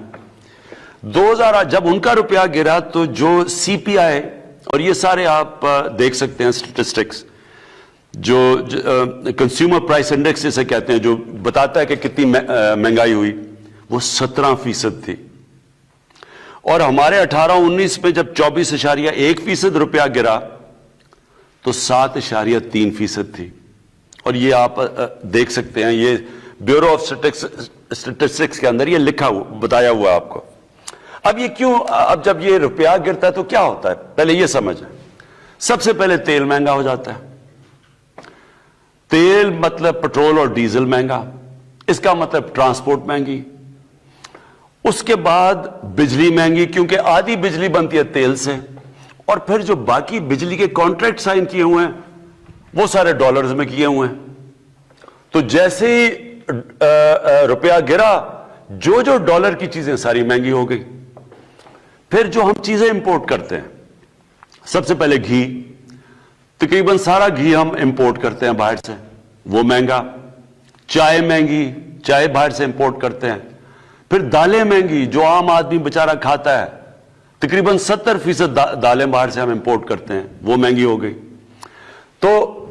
2008 جب ان کا روپیہ گرا تو جو سی پی آئی، اور یہ سارے آپ دیکھ سکتے ہیں اسٹیٹسٹکس، جو کنزیومر پرائس انڈیکس جسے کہتے ہیں، جو بتاتا ہے کہ کتنی مہنگائی ہوئی، وہ 17% تھی۔ اور ہمارے 18-19 میں جب 24.1% روپیہ گرا تو 7.3% تھی، اور یہ آپ دیکھ سکتے ہیں, یہ بیورو آف اسٹیٹسٹکس کے اندر یہ لکھا ہوا بتایا ہوا آپ کو. اب یہ کیوں, اب جب یہ روپیہ گرتا ہے تو کیا ہوتا ہے, پہلے یہ سمجھیں. سب سے پہلے تیل مہنگا ہو جاتا ہے. تیل مطلب پٹرول اور ڈیزل مہنگا, اس کا مطلب ٹرانسپورٹ مہنگی. اس کے بعد بجلی مہنگی, کیونکہ آدھی بجلی بنتی ہے تیل سے, اور پھر جو باقی بجلی کے کانٹریکٹ سائن کیے ہوئے ہیں وہ سارے ڈالرز میں کیے ہوئے ہیں. تو جیسے ہی روپیہ گرا, جو ڈالر کی چیزیں ساری مہنگی ہو گئی. پھر جو ہم چیزیں امپورٹ کرتے ہیں, سب سے پہلے گھی, تقریباً سارا گھی ہم امپورٹ کرتے ہیں باہر سے, وہ مہنگا. چائے مہنگی, چائے باہر سے امپورٹ کرتے ہیں. پھر دالیں مہنگی, جو عام آدمی بیچارہ کھاتا ہے, تقریباً 70% دالیں باہر سے ہم امپورٹ کرتے ہیں, وہ مہنگی ہو گئی. تو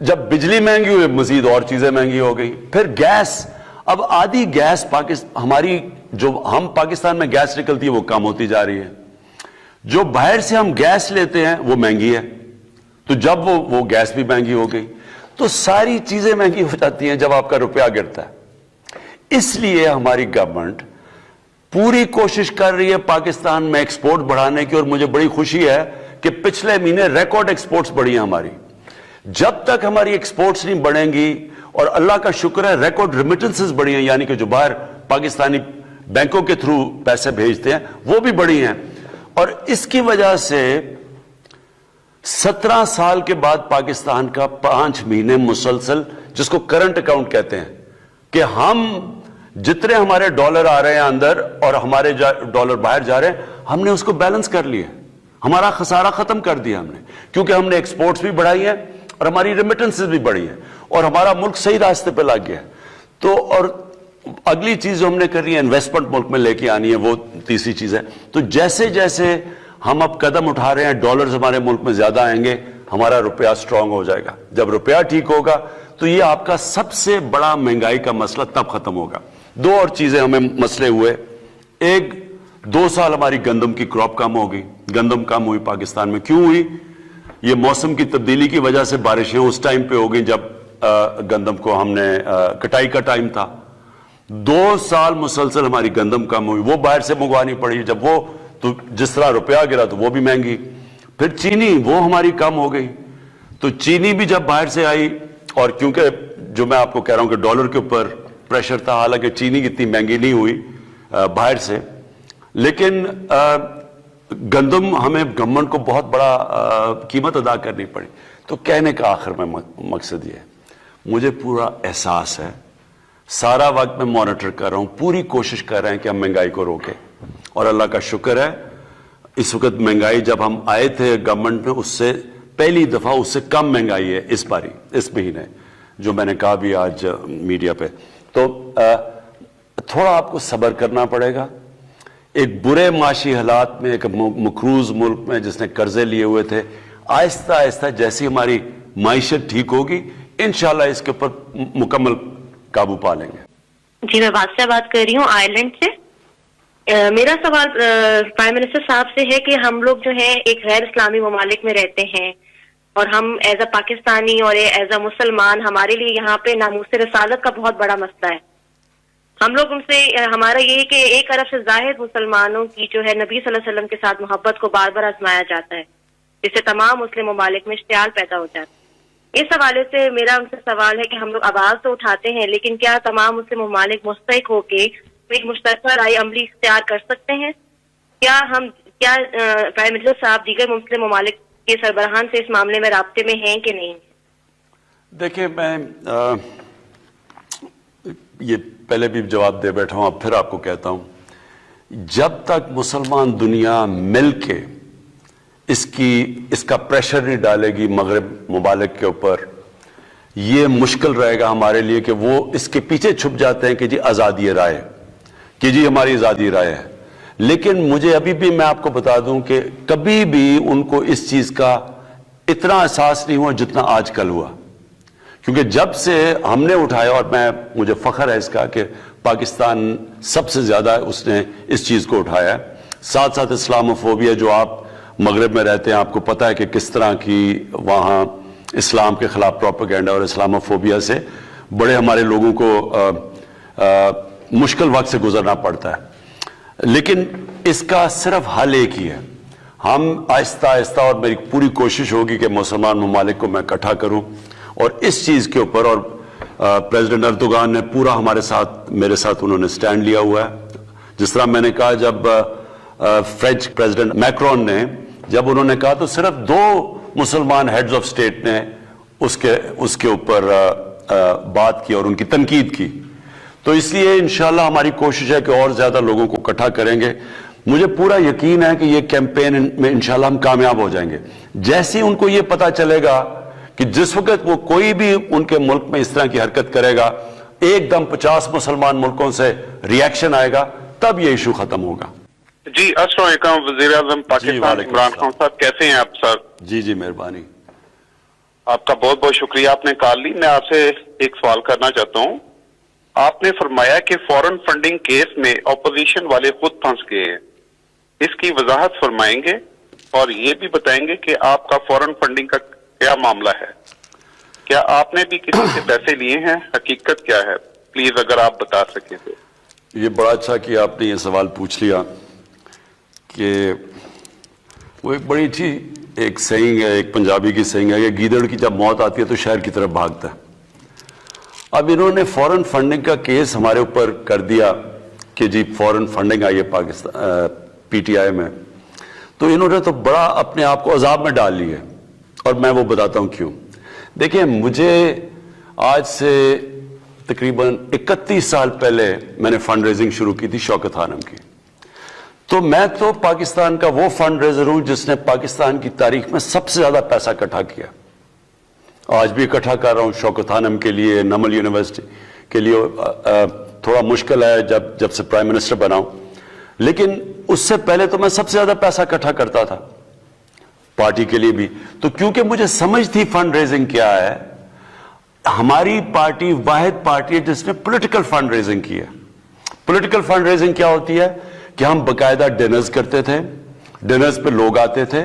جب بجلی مہنگی ہوئی, مزید اور چیزیں مہنگی ہو گئی. پھر گیس, اب آدھی گیس ہماری جو ہم پاکستان میں گیس نکلتی ہے وہ کم ہوتی جا رہی ہے. جو باہر سے ہم گیس لیتے ہیں وہ مہنگی ہے, تو جب وہ گیس بھی مہنگی ہو گئی. تو ساری چیزیں مہنگی ہو جاتی ہیں جب آپ کا روپیہ گرتا ہے. اس لیے ہماری گورنمنٹ پوری کوشش کر رہی ہے پاکستان میں ایکسپورٹ بڑھانے کی, اور مجھے بڑی خوشی ہے کہ پچھلے مہینے ریکارڈ ایکسپورٹس بڑھی ہیں ہماری. جب تک ہماری ایکسپورٹس نہیں بڑھیں گی, اور اللہ کا شکر ہے ریکارڈ ریمیٹنسز بڑھی ہیں, یعنی کہ جو باہر پاکستانی بینکوں کے تھرو پیسے بھیجتے ہیں وہ بھی بڑھی ہیں. اور اس کی وجہ سے 17 سال کے بعد پاکستان کا 5 مہینے مسلسل, جس کو کرنٹ اکاؤنٹ کہتے ہیں, کہ ہم جتنے ہمارے ڈالر آ رہے ہیں اندر اور ہمارے ڈالر باہر جا رہے ہیں, ہم نے اس کو بیلنس کر لیا. ہمارا خسارہ ختم کر دیا ہم نے, کیونکہ ہم نے ایکسپورٹس بھی بڑھائی ہیں اور ہماری ریمیٹنسز بھی بڑھی ہیں, اور ہمارا ملک صحیح راستے پہ لگ گیا. تو اور اگلی چیز جو ہم نے کرنی ہے, انویسٹمنٹ ملک میں لے کے آنی ہے, وہ تیسری چیز ہے. تو جیسے جیسے ہم اب قدم اٹھا رہے ہیں, ڈالرز ہمارے ملک میں زیادہ آئیں گے, ہمارا روپیہ سٹرونگ ہو جائے گا. جب روپیہ ٹھیک ہوگا تو یہ آپ کا سب سے بڑا مہنگائی کا مسئلہ تب ختم ہوگا. 2 اور چیزیں ہمیں مسئلے ہوئے. ایک, 2 سال ہماری گندم کی کراپ کم ہو گئی. گندم کم ہوئی پاکستان میں, کیوں ہوئی؟ یہ موسم کی تبدیلی کی وجہ سے بارشیں اس ٹائم پہ ہو گئی جب گندم کو ہم نے کٹائی کا ٹائم تھا. 2 سال مسلسل ہماری گندم کم ہوئی, وہ باہر سے منگوانی پڑی. جب وہ تو جس طرح روپیہ گرا تو وہ بھی مہنگی. پھر چینی, وہ ہماری کم ہو گئی. تو چینی بھی جب باہر سے آئی, اور کیونکہ جو میں آپ کو کہہ رہا ہوں کہ ڈالر کے اوپر پریشر تھا, حالانکہ چینی اتنی مہنگی نہیں ہوئی باہر سے, لیکن گندم ہمیں گورنمنٹ کو بہت بڑا قیمت ادا کرنی پڑی. تو کہنے کا آخر میں مقصد یہ ہے, مجھے پورا احساس ہے, سارا وقت میں مانیٹر کر رہا ہوں, پوری کوشش کر رہے ہیں کہ ہم مہنگائی کو روکیں, اور اللہ کا شکر ہے اس وقت مہنگائی جب ہم آئے تھے گورنمنٹ میں, اس سے پہلی دفعہ اس سے کم مہنگائی ہے اس باری, اس مہینے, جو میں نے کہا بھی آج میڈیا پہ. تو تھوڑا آپ کو صبر کرنا پڑے گا. ایک برے معاشی حالات میں, ایک مقروض ملک میں جس نے قرضے لیے ہوئے تھے, آہستہ آہستہ جیسی ہماری معیشت ٹھیک ہوگی, انشاءاللہ اس کے اوپر مکمل قابو پا لیں گے. جی, میں بادشاہ بات کر رہی ہوں آئرلینڈ سے. میرا سوال پرائم منسٹر صاحب سے ہے کہ ہم لوگ جو ہیں ایک غیر اسلامی ممالک میں رہتے ہیں, اور ہم ایز اے پاکستانی اور ایز اے مسلمان, ہمارے لیے یہاں پہ ناموس رسالت کا بہت بڑا مسئلہ ہے. ہم لوگ ان سے, ہمارا یہ ہے کہ 1 ارب سے زائد مسلمانوں کی جو ہے نبی صلی اللہ علیہ وسلم کے ساتھ محبت کو بار بار آزمایا جاتا ہے, جس سے تمام مسلم ممالک میں اشتعال پیدا ہو جاتا ہے. اس حوالے سے میرا ان سے سوال ہے کہ ہم لوگ آواز تو اٹھاتے ہیں, لیکن کیا تمام مسلم ممالک مستحق ہو کے ایک مشترکہ رائے عملی اختیار کر سکتے ہیں؟ کیا پرائم منسٹر صاحب دیگر مسلم ممالک کے سربراہان سے اس معاملے میں رابطے میں ہیں کہ نہیں؟ دیکھیں, میں یہ پہلے بھی جواب دے بیٹھا ہوں, اب پھر آپ کو کہتا ہوں, جب تک مسلمان دنیا مل کے اس کا پریشر نہیں ڈالے گی مغرب ممالک کے اوپر, یہ مشکل رہے گا ہمارے لیے کہ وہ اس کے پیچھے چھپ جاتے ہیں کہ جی آزادی رائے, کہ جی ہماری آزادی رائے ہے. لیکن مجھے ابھی بھی, میں آپ کو بتا دوں کہ کبھی بھی ان کو اس چیز کا اتنا احساس نہیں ہوا جتنا آج کل ہوا, کیونکہ جب سے ہم نے اٹھایا, اور مجھے فخر ہے اس کا کہ پاکستان سب سے زیادہ اس نے اس چیز کو اٹھایا ہے. ساتھ ساتھ اسلاموفوبیا, جو آپ مغرب میں رہتے ہیں, آپ کو پتہ ہے کہ کس طرح کی وہاں اسلام کے خلاف پروپیگنڈا اور اسلاموفوبیا سے بڑے ہمارے لوگوں کو مشکل وقت سے گزرنا پڑتا ہے، لیکن اس کا صرف حل ایک ہی ہے. ہم آہستہ آہستہ، اور میری پوری کوشش ہوگی کہ مسلمان ممالک کو میں اکٹھا کروں اور اس چیز کے اوپر، اور پریزیڈنٹ اردوغان نے پورا ہمارے ساتھ، میرے ساتھ انہوں نے سٹینڈ لیا ہوا ہے. جس طرح میں نے کہا جب فرینچ پریزیڈنٹ میکرون نے جب انہوں نے کہا تو صرف 2 مسلمان ہیڈز آف سٹیٹ نے اس کے اوپر بات کی اور ان کی تنقید کی. تو اس لیے انشاءاللہ ہماری کوشش ہے کہ اور زیادہ لوگوں کو اکٹھا کریں گے. مجھے پورا یقین ہے کہ یہ کیمپین میں انشاءاللہ ہم کامیاب ہو جائیں گے. جیسے ان کو یہ پتا چلے گا کہ جس وقت وہ کوئی بھی ان کے ملک میں اس طرح کی حرکت کرے گا، ایک دم 50 مسلمان ملکوں سے ری ایکشن آئے گا، تب یہ ایشو ختم ہوگا. جی السلام علیکم وزیر اعظم پاکستان عمران خان صاحب، کیسے ہیں آپ سر؟ جی مہربانی. آپ کا بہت بہت شکریہ، آپ نے کال لی. میں آپ سے ایک سوال کرنا چاہتا ہوں. آپ نے فرمایا کہ فورن فنڈنگ کیس میں اپوزیشن والے خود پھنس گئے ہیں، اس کی وضاحت فرمائیں گے اور یہ بھی بتائیں گے کہ آپ کا فورن فنڈنگ کا کیا معاملہ ہے؟ کیا آپ نے بھی کسی سے پیسے لیے ہیں؟ حقیقت کیا ہے؟ پلیز اگر آپ بتا سکیں تو. یہ بڑا اچھا کہ آپ نے یہ سوال پوچھ لیا کہ وہ ایک بڑی اچھی ایک سینگ ہے، ایک پنجابی کی سینگ ہے کہ گیدڑ کی جب موت آتی ہے تو شہر کی طرف بھاگتا ہے. اب انہوں نے فورن فنڈنگ کا کیس ہمارے اوپر کر دیا کہ جی فورن فنڈنگ آئی ہے پاکستان پی ٹی آئی میں، تو انہوں نے تو بڑا اپنے آپ کو عذاب میں ڈال لی ہے، اور میں وہ بتاتا ہوں کیوں. دیکھیں، مجھے آج سے تقریباً 31 سال پہلے میں نے فنڈ ریزنگ شروع کی تھی شوکت خانم کی. تو میں تو پاکستان کا وہ فنڈ ریزر ہوں جس نے پاکستان کی تاریخ میں سب سے زیادہ پیسہ اکٹھا کیا. آج بھی اکٹھا کر رہا ہوں شوکت خانم کے لیے، نمل یونیورسٹی کے لیے. تھوڑا مشکل ہے جب سے پرائم منسٹر بنا ہوں، لیکن اس سے پہلے تو میں سب سے زیادہ پیسہ اکٹھا کرتا تھا پارٹی کے لیے بھی. تو کیونکہ مجھے سمجھ تھی فنڈ ریزنگ کیا ہے، ہماری پارٹی واحد پارٹی ہے جس نے پولیٹیکل فنڈ ریزنگ کی ہے. پولیٹیکل فنڈ ریزنگ کیا ہوتی ہے کہ ہم باقاعدہ ڈنرز کرتے تھے، ڈنرز پہ لوگ آتے تھے،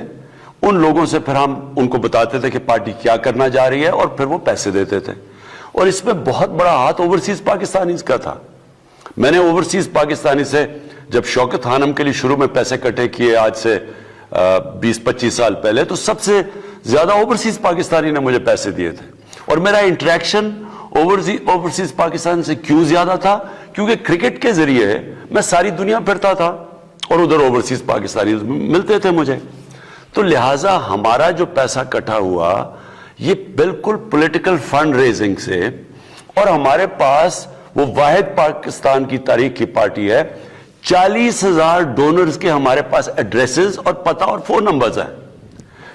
ان لوگوں سے پھر ہم ان کو بتاتے تھے کہ پارٹی کیا کرنا جا رہی ہے، اور پھر وہ پیسے دیتے تھے. اور اس میں بہت بڑا ہاتھ اوورسیز پاکستانیز کا تھا. میں نے اوورسیز پاکستانی سے جب شوکت خانم کے لیے شروع میں پیسے اکٹھے کیے آج سے 20-25 سال پہلے، تو سب سے زیادہ اوورسیز پاکستانی نے مجھے پیسے دیے تھے. اور میرا انٹریکشن اوورسیز پاکستان سے کیوں زیادہ تھا؟ کیونکہ کرکٹ کے ذریعے میں ساری دنیا پھرتا تھا اور ادھر اوورسیز پاکستانی ملتے تھے مجھے. تو لہٰذا ہمارا جو پیسہ اکٹھا ہوا یہ بالکل پولیٹیکل فنڈ ریزنگ سے، اور ہمارے پاس وہ واحد پاکستان کی تاریخ کی پارٹی ہے. 40,000 ڈونرز کے ہمارے پاس ایڈریسز اور پتہ اور فون نمبرز ہیں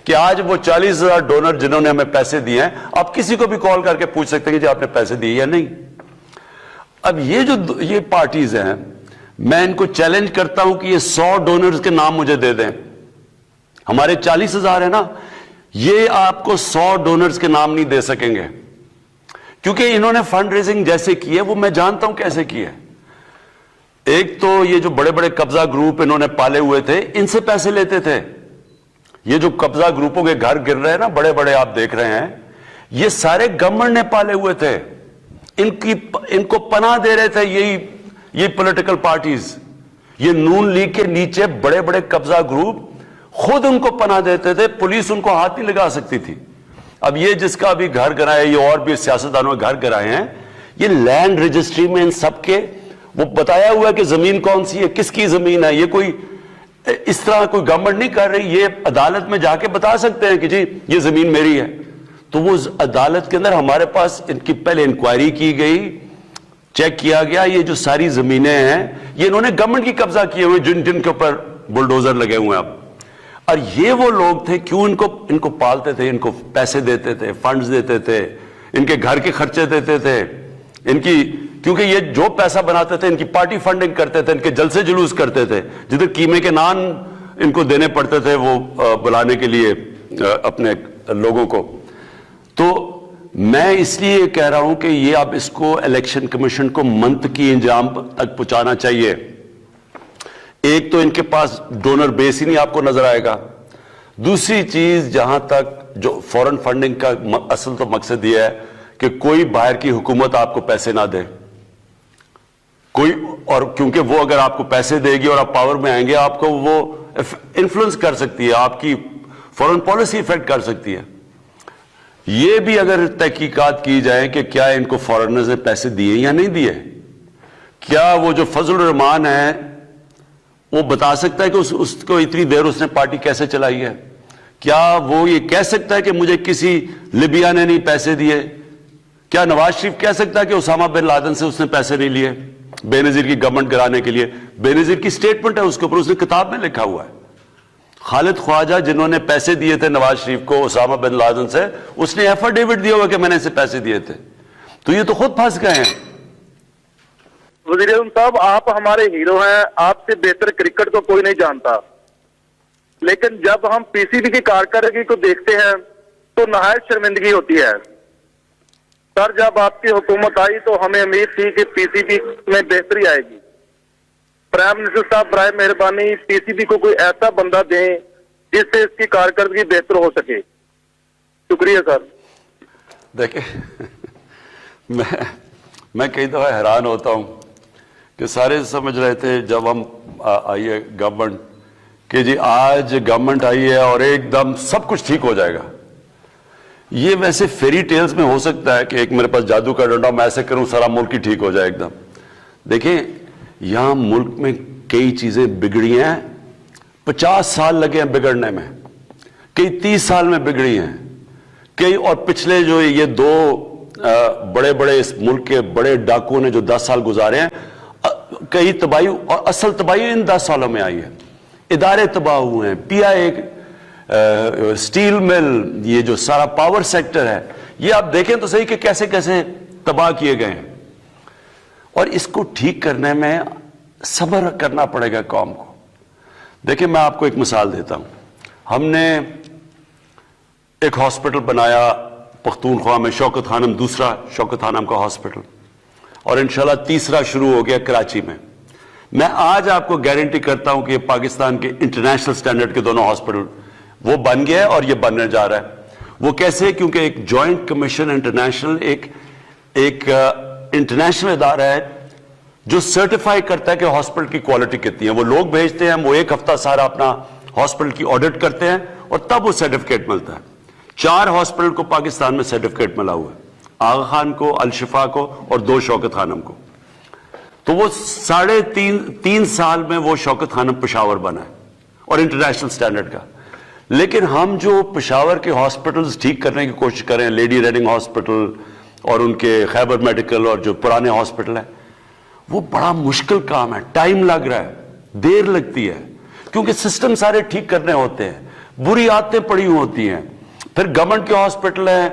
کہ آج وہ 40,000 ڈونر جنہوں نے ہمیں پیسے دیے ہیں، آپ کسی کو بھی کال کر کے پوچھ سکتے ہیں کہ جی آپ نے پیسے دیے یا نہیں. اب یہ پارٹیز ہیں، میں ان کو چیلنج کرتا ہوں کہ یہ 100 ڈونرز کے نام مجھے دے دیں. ہمارے 40,000 ہیں نا، یہ آپ کو 100 ڈونرز کے نام نہیں دے سکیں گے، کیونکہ انہوں نے فنڈ ریزنگ جیسے کی ہے وہ میں جانتا ہوں کیسے کی ہے. ایک تو یہ جو بڑے بڑے قبضہ گروپ انہوں نے پالے ہوئے تھے، ان سے پیسے لیتے تھے. یہ جو قبضہ گروپوں کے گھر گر رہے ہیں نا بڑے بڑے آپ دیکھ رہے ہیں، یہ سارے گورنمنٹ نے پالے ہوئے تھے. ان کو پناہ دے رہے تھے یہی پولیٹیکل پارٹیز. یہ نون لیگ کے نیچے بڑے بڑے قبضہ گروپ خود ان کو پناہ دیتے تھے، پولیس ان کو ہاتھ نہیں لگا سکتی تھی. اب یہ جس کا بھی گھر گرائے، یہ اور بھی سیاستدانوں کے گھر گرائے ہیں، یہ لینڈ رجسٹری میں ان سب کے وہ بتایا ہوا ہے کہ زمین کون سی ہے، کس کی زمین ہے. یہ کوئی اس طرح کوئی گورنمنٹ نہیں کر رہی، یہ عدالت میں جا کے بتا سکتے ہیں کہ جی یہ زمین میری ہے. تو وہ عدالت کے اندر ہمارے پاس ان کی پہلے انکوائری کی گئی، چیک کیا گیا یہ جو ساری زمینیں ہیں یہ انہوں نے گورنمنٹ کی قبضہ کیے ہوئے، جن کے اوپر بلڈوزر لگے ہوئے ہیں اب. اور یہ وہ لوگ تھے، کیوں ان کو پالتے تھے، ان کو پیسے دیتے تھے، فنڈز دیتے تھے، ان کے گھر کے خرچے دیتے تھے، کیونکہ یہ جو پیسہ بناتے تھے ان کی پارٹی فنڈنگ کرتے تھے، ان کے جلسے جلوس کرتے تھے، جدھر قیمے کے نان ان کو دینے پڑتے تھے وہ بلانے کے لیے اپنے لوگوں کو. تو میں اس لیے کہہ رہا ہوں کہ یہ اب اس کو الیکشن کمیشن کو منطقی انجام تک پہنچانا چاہیے. ایک تو ان کے پاس ڈونر بیس ہی نہیں آپ کو نظر آئے گا. دوسری چیز، جہاں تک جو فورن فنڈنگ کا اصل تو مقصد یہ ہے کہ کوئی باہر کی حکومت آپ کو پیسے نہ دے کوئی, اور کیونکہ وہ اگر آپ کو پیسے دے گی اور آپ پاور میں آئیں گے آپ کو وہ انفلوئنس کر سکتی ہے, آپ کی فورن پالیسی افیکٹ کر سکتی ہے. یہ بھی اگر تحقیقات کی جائیں کہ کیا ان کو فارنرز نے پیسے دیے یا نہیں دیے, کیا وہ جو فضل الرحمان ہے وہ بتا سکتا ہے کہ اس کو اتنی دیر اس نے پارٹی کیسے چلائی ہے, کیا وہ یہ کہہ سکتا ہے کہ مجھے کسی لیبیا نے نہیں پیسے دیے, کیا نواز شریف کہہ سکتا ہے کہ اسامہ بن لادن سے اس نے پیسے نہیں لیے بے نظیر کی گورنمنٹ گرانے کے لیے؟ بے نظیر کی سٹیٹمنٹ ہے اس کے اوپر, اس نے کتاب میں لکھا ہوا ہے. خالد خواجہ جنہوں نے پیسے دیے تھے نواز شریف کو اسامہ بن لادن سے, اس نے ایفیڈیوٹ دیا ہوا کہ میں نے اسے پیسے دیے تھے. تو یہ تو خود پھنس گئے ہیں. وزیر اعظم صاحب, آپ ہمارے ہیرو ہیں, آپ سے بہتر کرکٹ کو کوئی نہیں جانتا, لیکن جب ہم پی سی بی کی کارکردگی کو دیکھتے ہیں تو نہایت شرمندگی ہوتی ہے. سر, جب آپ کی حکومت آئی تو ہمیں امید تھی کہ پی سی بی میں بہتری آئے گی. پرائم منسٹر صاحب برائے مہربانی پی سی بی کو کوئی ایسا بندہ دیں جس سے اس کی کارکردگی بہتر ہو سکے. شکریہ سر. دیکھیں, میں کئی دفعہ حیران ہوتا ہوں کہ سارے سمجھ رہے تھے جب ہم آئی ہے گورنمنٹ کہ جی آج گورنمنٹ آئی ہے اور ایک دم سب کچھ ٹھیک ہو جائے گا. یہ ویسے فیری ٹیلز میں ہو سکتا ہے کہ ایک میرے پاس جادو کا ڈنڈا, میں ایسے کروں سارا ملک ہی ٹھیک ہو جائے ایک دم. دیکھیں, یہاں ملک میں کئی چیزیں بگڑی ہیں, 50 سال لگے ہیں بگڑنے میں, کئی 30 سال میں بگڑی ہیں کئی, اور پچھلے جو یہ 2 بڑے بڑے اس ملک کے بڑے ڈاکوؤں نے جو 10 سال گزارے ہیں, کئی تباہی, اور اصل تباہی ان 10 سالوں میں آئی ہے. ادارے تباہ ہوئے ہیں, پی آئی اے, سٹیل مل, یہ جو سارا پاور سیکٹر ہے, یہ آپ دیکھیں تو صحیح کہ کیسے کیسے تباہ کیے گئے ہیں. اور اس کو ٹھیک کرنے میں صبر کرنا پڑے گا قوم کو. دیکھیں, میں آپ کو ایک مثال دیتا ہوں. ہم نے ایک ہاسپٹل بنایا پختونخوا میں, شوکت خانم, دوسرا شوکت خانم کا ہاسپٹل, اور انشاءاللہ تیسرا شروع ہو گیا کراچی میں. میں آج آپ کو گارنٹی کرتا ہوں کہ یہ پاکستان کے انٹرنیشنل سٹینڈرڈ کے دونوں ہاسپٹل وہ بن گیا ہے اور یہ بننے جا رہا ہے. وہ کیسے؟ کیونکہ ایک جوائنٹ کمیشن انٹرنیشنل ایک انٹرنیشنل ادارہ ہے جو سرٹیفائی کرتا ہے کہ ہاسپٹل کی کوالٹی کتنی ہے. وہ لوگ بھیجتے ہیں, وہ ایک ہفتہ سارا اپنا ہاسپٹل کی آڈٹ کرتے ہیں اور تب وہ سرٹیفکیٹ ملتا ہے. 4 ہاسپٹل کو پاکستان میں سرٹیفکیٹ ملا ہوا ہے, آغا خان کو, الشفا کو اور 2 شوکت خانم کو. تو وہ 3.5 سال میں وہ شوکت خانم پشاور بنا ہے اور انٹرنیشنل سٹینڈرڈ کا. لیکن ہم جو پشاور کے ہاسپٹلز ٹھیک کرنے کی کوشش کریں, لیڈی ریڈنگ ہاسپٹل اور ان کے خیبر میڈیکل اور جو پرانے ہاسپٹل ہیں, وہ بڑا مشکل کام ہے, ٹائم لگ رہا ہے, دیر لگتی ہے, کیونکہ سسٹم سارے ٹھیک کرنے ہوتے ہیں, بری عادتیں پڑی ہوتی ہیں. پھر گورنمنٹ کے ہاسپٹل ہیں,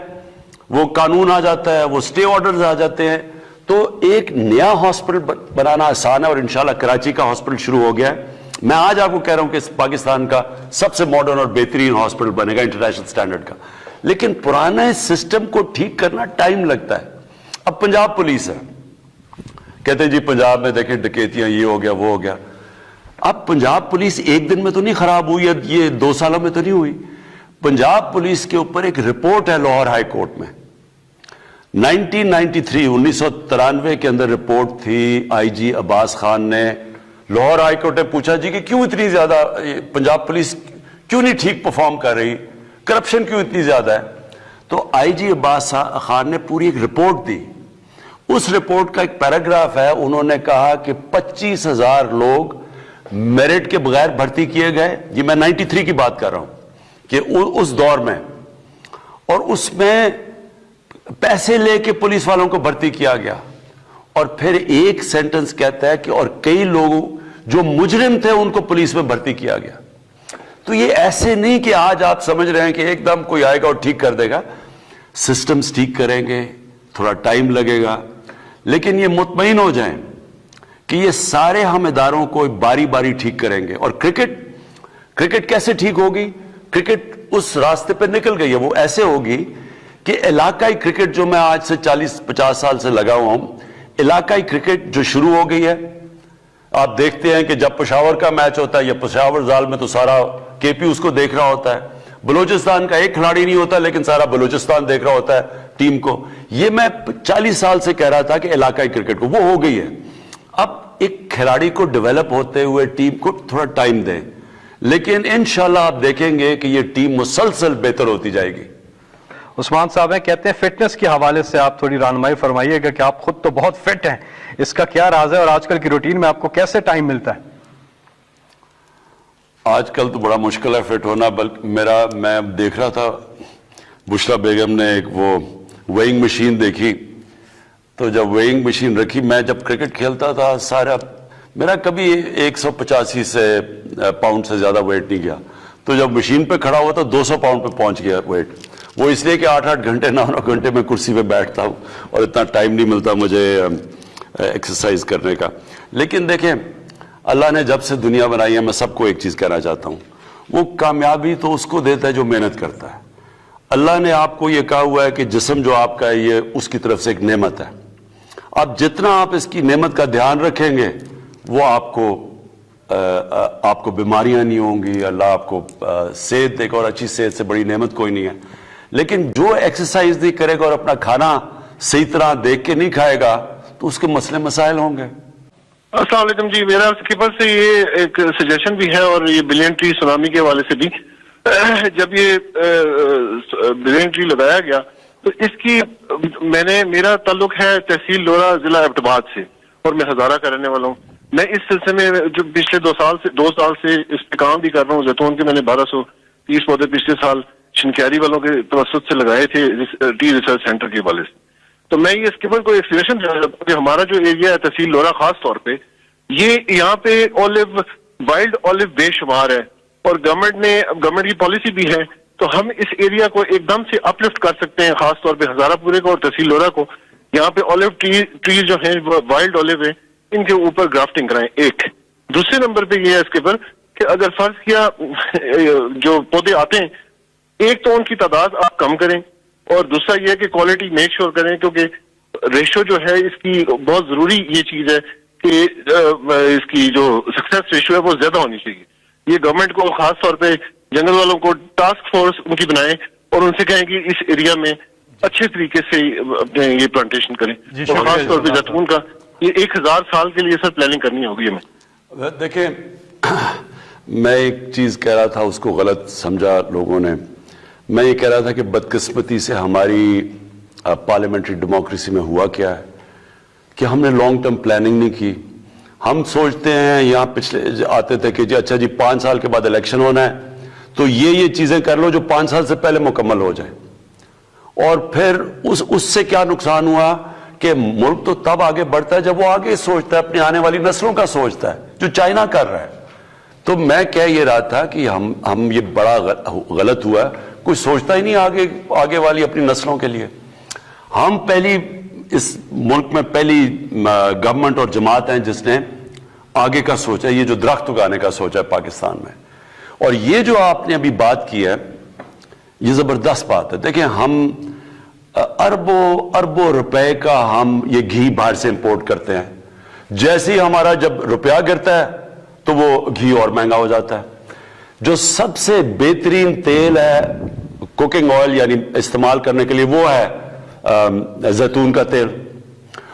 وہ قانون آ جاتا ہے, وہ سٹے آرڈرز آ جاتے ہیں. تو ایک نیا ہاسپٹل بنانا آسان ہے, اور انشاءاللہ کراچی کا ہاسپٹل شروع ہو گیا ہے. میں آج آپ کو کہہ رہا ہوں کہ پاکستان کا سب سے ماڈرن اور بہترین ہاسپٹل بنے گا انٹرنیشنل سٹینڈرڈ کا. لیکن پرانے سسٹم کو ٹھیک کرنا ٹائم لگتا ہے. اب پنجاب پولیس ہے, کہتے ہیں جی پنجاب میں دیکھیں ڈکیتیاں, یہ ہو گیا وہ ہو گیا. اب پنجاب پولیس ایک دن میں تو نہیں خراب ہوئی, یہ 2 سالوں میں تو نہیں ہوئی. پنجاب پولیس کے اوپر ایک رپورٹ ہے لاہور ہائی کورٹ میں, 1993 کے اندر رپورٹ تھی. آئی جی عباس خان نے لاہور ہائی کورٹ نے پوچھا جی کہ کیوں اتنی زیادہ پنجاب پولیس کیوں نہیں ٹھیک پرفارم کر رہی, کرپشن کیوں اتنی زیادہ ہے. تو آئی جی عباس خان نے پوری ایک رپورٹ دی. اس رپورٹ کا ایک پیراگراف ہے, انہوں نے کہا کہ 25,000 لوگ میرٹ کے بغیر بھرتی کیے گئے. یہ میں 93 کی بات کر رہا ہوں کہ اس دور میں, اور اس میں پیسے لے کے پولیس والوں کو بھرتی کیا گیا. اور پھر ایک سینٹنس کہتا ہے کہ اور کئی لوگ جو مجرم تھے ان کو پولیس میں بھرتی کیا گیا. تو یہ ایسے نہیں کہ آج آپ سمجھ رہے ہیں کہ ایک دم کوئی آئے گا اور ٹھیک کر دے گا. سسٹمز ٹھیک کریں گے, تھوڑا ٹائم لگے گا, لیکن یہ مطمئن ہو جائیں کہ یہ سارے ہم اداروں کو باری باری ٹھیک کریں گے. اور کرکٹ کیسے ٹھیک ہوگی؟ کرکٹ اس راستے پہ نکل گئی ہے. وہ ایسے ہوگی کہ علاقائی کرکٹ جو میں آج سے 40-50 سال سے لگا ہوا ہوں, علاقائی کرکٹ جو شروع ہو گئی ہے, آپ دیکھتے ہیں کہ جب پشاور کا میچ ہوتا ہے یا پشاور زال میں تو سارا کے پی اس کو دیکھ رہا ہوتا ہے. بلوچستان کا ایک کھلاڑی نہیں ہوتا لیکن سارا بلوچستان دیکھ رہا ہوتا ہے ٹیم کو. یہ میں 40 سال سے کہہ رہا تھا کہ علاقائی کرکٹ کو وہ ہو گئی ہے. اب ایک کھلاڑی کو ڈیولپ ہوتے ہوئے ٹیم کو تھوڑا ٹائم دیں, لیکن انشاءاللہ آپ دیکھیں گے کہ یہ ٹیم مسلسل بہتر ہوتی جائے گی. عثمان صاحب ہیں, کہتے ہیں فٹنس کے حوالے سے آپ تھوڑی رہنمائی فرمائیے گا کہ آپ خود تو بہت فٹ ہیں, اس کا کیا راز ہے اور آج کل کی روٹین میں آپ کو کیسے ٹائم ملتا ہے؟ آج کل تو بڑا مشکل ہے فٹ ہونا, بلکہ میں دیکھ رہا تھا بشرا بیگم نے ایک وہ ویئنگ مشین دیکھی, تو جب ویئنگ مشین رکھی, میں جب کرکٹ کھیلتا تھا سارا میرا کبھی 185 سے پاؤنڈ سے زیادہ ویٹ نہیں گیا, تو جب مشین پہ کھڑا ہوا تو 200 پاؤنڈ پہ پہنچ گیا ویٹ. وہ اس لیے کہ 8-8 گھنٹے 9-9 گھنٹے میں کرسی پہ بیٹھتا ہوں اور اتنا ٹائم نہیں ملتا مجھے ایکسرسائز کرنے کا. لیکن دیکھیں اللہ نے جب سے دنیا بنائی ہے, میں سب کو ایک چیز کہنا چاہتا ہوں, وہ کامیابی تو اس کو دیتا ہے جو محنت کرتا ہے. اللہ نے آپ کو یہ کہا ہوا ہے کہ جسم جو آپ کا ہے یہ اس کی طرف سے ایک نعمت ہے. اب جتنا آپ اس کی نعمت کا دھیان رکھیں گے وہ آپ کو بیماریاں نہیں ہوں گی. اللہ آپ کو صحت دے گا, اور اچھی صحت سے بڑی نعمت کوئی نہیں ہے. لیکن جو ایکسرسائز نہیں کرے گا اور اپنا کھانا صحیح طرح دیکھ کے نہیں کھائے گا تو اس کے مسئلے مسائل ہوں گے. السلام علیکم جی, میرا اسکپر سے یہ ایک سجیشن بھی ہے اور یہ بلین ٹری سونامی کے حوالے سے بھی. جب یہ بلین ٹری لگایا گیا تو اس کی میرا تعلق ہے تحصیل لورا ضلع ایبٹ آباد سے, اور میں ہزارہ کا رہنے والا ہوں. میں اس سلسلے میں جو پچھلے 2 سال سے اس پہ کام بھی کر رہا ہوں. زیتون کے میں نے 1230 پودے پچھلے سال شنکیاری والوں کے توسط سے لگائے تھے ٹی ریسرچ سینٹر کے حوالے سے. تو میں یہ اسکپر کو ایک سجیشن دینا چاہتا ہوں کہ ہمارا جو ایریا ہے تحصیل لورا خاص طور پہ, یہ یہاں پہ وائلڈ اولیو بے شمار ہے, اور گورنمنٹ کی پالیسی بھی ہے. تو ہم اس ایریا کو ایک دم سے اپ لفٹ کر سکتے ہیں, خاص طور پہ ہزارہ پورے کو اور تحصیل لورا کو. یہاں پہ اولیو ٹری جو ہیں وائلڈ اولیو ہیں, ان کے اوپر گرافٹنگ کرائیں. ایک دوسرے نمبر پہ یہ ہے اسکپر کہ اگر فرض کیا جو پودے آتے ہیں, ایک تو ان کی تعداد آپ کم کریں, اور دوسرا یہ ہے کہ کوالٹی میک شور کریں, کیونکہ ریشو جو ہے اس کی بہت ضروری یہ چیز ہے کہ اس کی جو سکسیس ریشو ہے وہ زیادہ ہونی چاہیے. یہ گورنمنٹ کو خاص طور پہ جنگل والوں کو ٹاسک فورس ان کی بنائیں اور ان سے کہیں کہ اس ایریا میں اچھے طریقے سے اپنے یہ پلانٹیشن کریں, اور خاص طور پہ زیتون کا یہ 1000 سال کے لیے سر پلاننگ کرنی ہوگی ہمیں. دیکھیں میں ایک چیز کہہ رہا تھا, اس کو غلط سمجھا لوگوں نے. میں یہ کہہ رہا تھا کہ بدقسمتی سے ہماری پارلیمنٹری ڈیموکریسی میں ہوا کیا ہے کہ ہم نے لانگ ٹرم پلاننگ نہیں کی. ہم سوچتے ہیں, یہاں پچھلے آتے تھے کہ جی اچھا جی 5 سال کے بعد الیکشن ہونا ہے تو یہ چیزیں کر لو جو 5 سال سے پہلے مکمل ہو جائیں. اور پھر اس سے کیا نقصان ہوا کہ ملک تو تب آگے بڑھتا ہے جب وہ آگے سوچتا ہے, اپنی آنے والی نسلوں کا سوچتا ہے, جو چائنا کر رہا ہے. تو میں کہہ یہ رہا تھا کہ ہم یہ بڑا غلط ہوا ہے, کوئی سوچتا ہی نہیں آگے والی اپنی نسلوں کے لیے. ہم اس ملک میں پہلی گورنمنٹ اور جماعت ہیں جس نے آگے کا سوچا, یہ جو درخت اگانے کا سوچا ہے پاکستان میں. اور یہ جو آپ نے ابھی بات کی ہے یہ زبردست بات ہے. دیکھیں ہم اربوں روپے کا ہم یہ گھی باہر سے امپورٹ کرتے ہیں. جیسے ہی ہمارا جب روپیہ گرتا ہے تو وہ گھی اور مہنگا ہو جاتا ہے. جو سب سے بہترین تیل ہے کوکنگ آئل یعنی استعمال کرنے کے لیے وہ ہے زیتون کا تیل.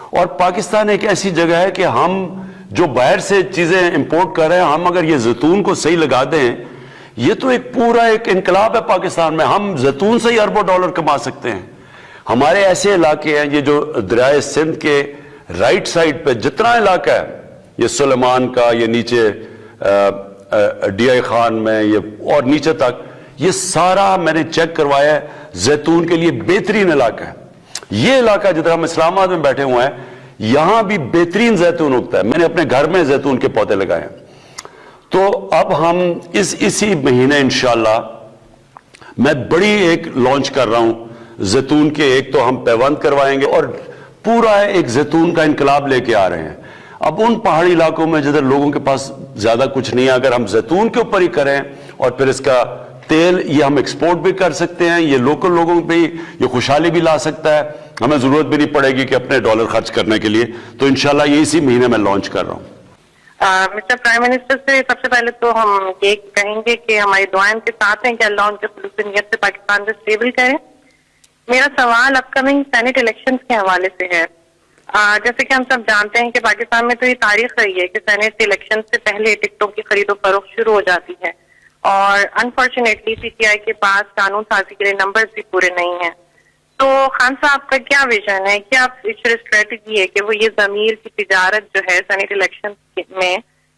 اور پاکستان ایک ایسی جگہ ہے کہ ہم جو باہر سے چیزیں امپورٹ کر رہے ہیں, ہم اگر یہ زیتون کو صحیح لگا دیں, یہ تو ایک پورا ایک انقلاب ہے پاکستان میں. ہم زیتون سے ہی اربوں ڈالر کما سکتے ہیں. ہمارے ایسے علاقے ہیں, یہ جو دریائے سندھ کے رائٹ سائڈ پہ جتنا علاقہ ہے, یہ سلیمان کا, یہ نیچے ڈی آئی خان میں, یہ اور نیچے تک, یہ سارا میں نے چیک کروایا ہے, زیتون کے لیے بہترین علاقہ ہے. یہ علاقہ جدھر ہم اسلام آباد میں بیٹھے ہوئے ہیں, یہاں بھی بہترین زیتون اگتا ہے. میں نے اپنے گھر میں زیتون کے پودے لگائے ہیں. تو اب ہم اسی مہینے انشاءاللہ میں بڑی ایک لانچ کر رہا ہوں زیتون کے. ایک تو ہم پیوند کروائیں گے اور پورا ایک زیتون کا انقلاب لے کے آ رہے ہیں. اب ان پہاڑی علاقوں میں جدھر لوگوں کے پاس زیادہ کچھ نہیں ہے, اگر ہم زیتون کے اوپر ہی کریں اور پھر اس کا تیل یہ ہم ایکسپورٹ بھی کر سکتے ہیں, یہ لوکل لوگوں پہ یہ خوشحالی بھی لا سکتا ہے, ہمیں ضرورت بھی نہیں پڑے گی کہ اپنے ڈالر خرچ کرنے کے لیے. تو انشاءاللہ یہ اسی مہینے میں لانچ کر رہا ہوں. مسٹر پرائم منسٹر سے سب سے پہلے تو ہم یہ کہیں گے کہ ہماری دعائیں ان کے ساتھ ہیں کہ اللہ ان کے خلوص نیت سے پاکستان کو اسٹیبل کرے. میرا سوال اپ کمنگ سینٹ الیکشنز کے حوالے سے ہے. جیسے کہ ہم سب جانتے ہیں کہ پاکستان میں تو یہ تاریخ رہی ہے کہ سینٹ الیکشن سے پہلے ٹکٹوں کی خرید و فروخت شروع ہو جاتی ہے اور انفارچونیٹلی پی ٹی آئی کے پاس قانون سازی کے لیے نمبرز بھی پورے نہیں ہیں. تو خان صاحب کا کیا ویژن ہے, کیا فیوچر اسٹریٹجی ہے کہ وہ یہ ضمیر کی تجارت جو ہے سینٹ الیکشن میں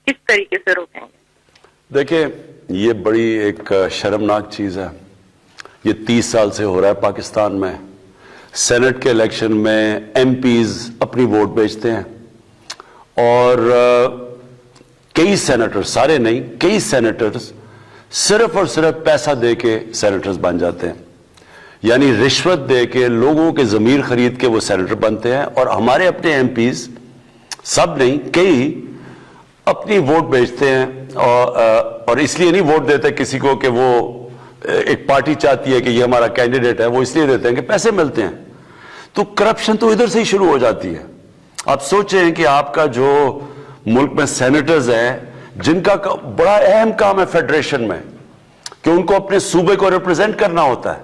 کس طریقے سے روکیں گے؟ دیکھیں, یہ بڑی ایک شرمناک چیز ہے. یہ 30 سال سے ہو رہا ہے پاکستان میں. سینٹ کے الیکشن میں ایم پیز اپنی ووٹ بیچتے ہیں اور کئی سینیٹر, سارے نہیں, کئی سینیٹرز صرف اور صرف پیسہ دے کے سینیٹرز بن جاتے ہیں. یعنی رشوت دے کے لوگوں کے ضمیر خرید کے وہ سینیٹر بنتے ہیں. اور ہمارے اپنے ایم پیز, سب نہیں, کئی اپنی ووٹ بیچتے ہیں اور اس لیے نہیں ووٹ دیتے کسی کو کہ وہ ایک پارٹی چاہتی ہے کہ یہ ہمارا کینڈیڈیٹ ہے, وہ اس لیے دیتے ہیں کہ پیسے ملتے ہیں. تو کرپشن تو ادھر سے ہی شروع ہو جاتی ہے. آپ سوچیں کہ آپ کا جو ملک میں سینیٹرز ہیں جن کا بڑا اہم کام ہے فیڈریشن میں کہ ان کو اپنے صوبے کو ریپرزینٹ کرنا ہوتا ہے,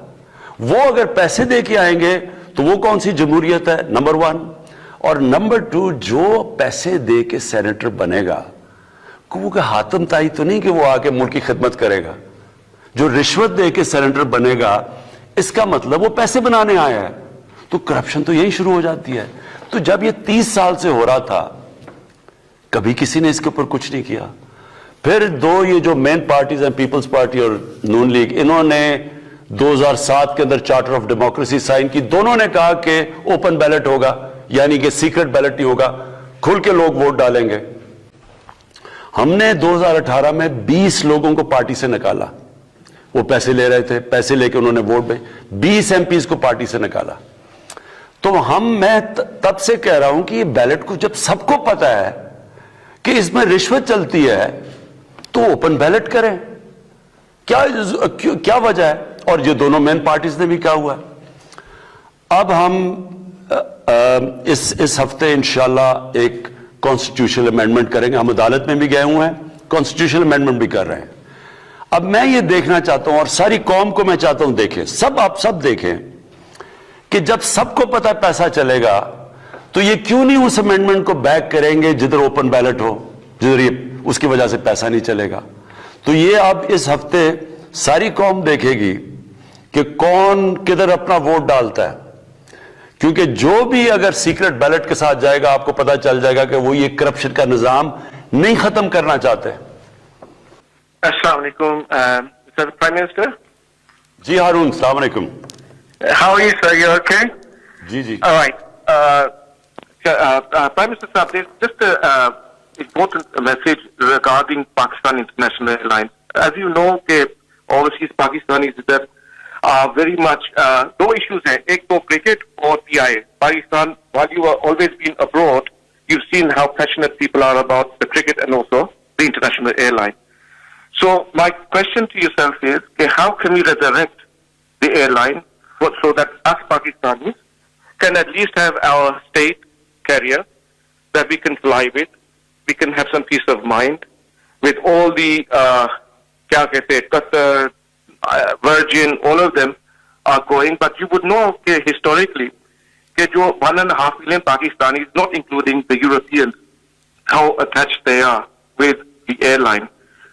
وہ اگر پیسے دے کے آئیں گے تو وہ کون سی جمہوریت ہے؟ نمبر 1. اور نمبر 2, جو پیسے دے کے سینیٹر بنے گا وہ کہ حاتم تائی تو نہیں کہ وہ آ کے ملک کی خدمت کرے گا. جو رشوت دے کے سینیٹر بنے گا اس کا مطلب وہ پیسے بنانے آیا ہے. تو کرپشن تو یہی شروع ہو جاتی ہے. تو جب یہ 30 سال سے ہو رہا تھا کبھی کسی نے اس کے اوپر کچھ نہیں کیا. پھر یہ جو مین پارٹیز ہیں, پیپلز پارٹی اور نون لیگ, انہوں نے 2007 کے اندر چارٹر آف ڈیموکریسی سائن کی. دونوں نے کہا کہ اوپن بیلٹ ہوگا, یعنی کہ سیکرٹ بیلٹ نہیں ہوگا, کھل کے لوگ ووٹ ڈالیں گے. ہم نے 2018 میں 20 لوگوں کو پارٹی سے نکالا. وہ پیسے لے رہے تھے, پیسے لے کے انہوں نے ووٹ 20 ایم پیز کو پارٹی سے نکالا. تو میں تب سے کہہ رہا ہوں کہ یہ بیلٹ کو جب سب کو پتا ہے کہ اس میں رشوت چلتی ہے تو اوپن بیلٹ کریں. کیا وجہ ہے؟ اور یہ دونوں مین پارٹیز نے بھی کہا ہوا ہے. اب ہم اس ہفتے انشاءاللہ ایک کانسٹیٹیوشنل امینڈمنٹ کریں گے. ہم عدالت میں بھی گئے ہوئے ہیں, کانسٹیٹیوشنل امینڈمنٹ بھی کر رہے ہیں. اب میں یہ دیکھنا چاہتا ہوں اور ساری قوم کو میں چاہتا ہوں دیکھیں, آپ سب دیکھیں کہ جب سب کو پتا پیسہ چلے گا تو یہ کیوں نہیں اس امینڈمنٹ کو بیک کریں گے جدھر اوپن بیلٹ ہو, جدھر اس کی وجہ سے پیسہ نہیں چلے گا. تو یہ اب اس ہفتے ساری قوم دیکھے گی کہ کون کدھر اپنا ووٹ ڈالتا ہے, کیونکہ جو بھی اگر سیکرٹ بیلٹ کے ساتھ جائے گا آپ کو پتا چل جائے گا کہ وہ یہ کرپشن کا نظام نہیں ختم کرنا چاہتے. السلام علیکم سر, پرائم منسٹر. جی ہارون, السلام علیکم. How are you, sir? You okay? G. All right. Prime Minister Saab, there's just an important message regarding Pakistan International Airlines. As you know, overseas Pakistanis that are very much no issues hai. Ek to cricket or PI. Pakistan, while you are always been abroad, you've seen how passionate people are about the cricket and also the international airline. So my question to yourself is, how can we resurrect the airline so that us Pakistanis can at least have our state carrier that we can fly with, we can have some peace of mind with all the Qatar, Virgin, all of them are going. But you would know historically that 1.5 million Pakistanis, not including the Europeans, how attached they are with the airline.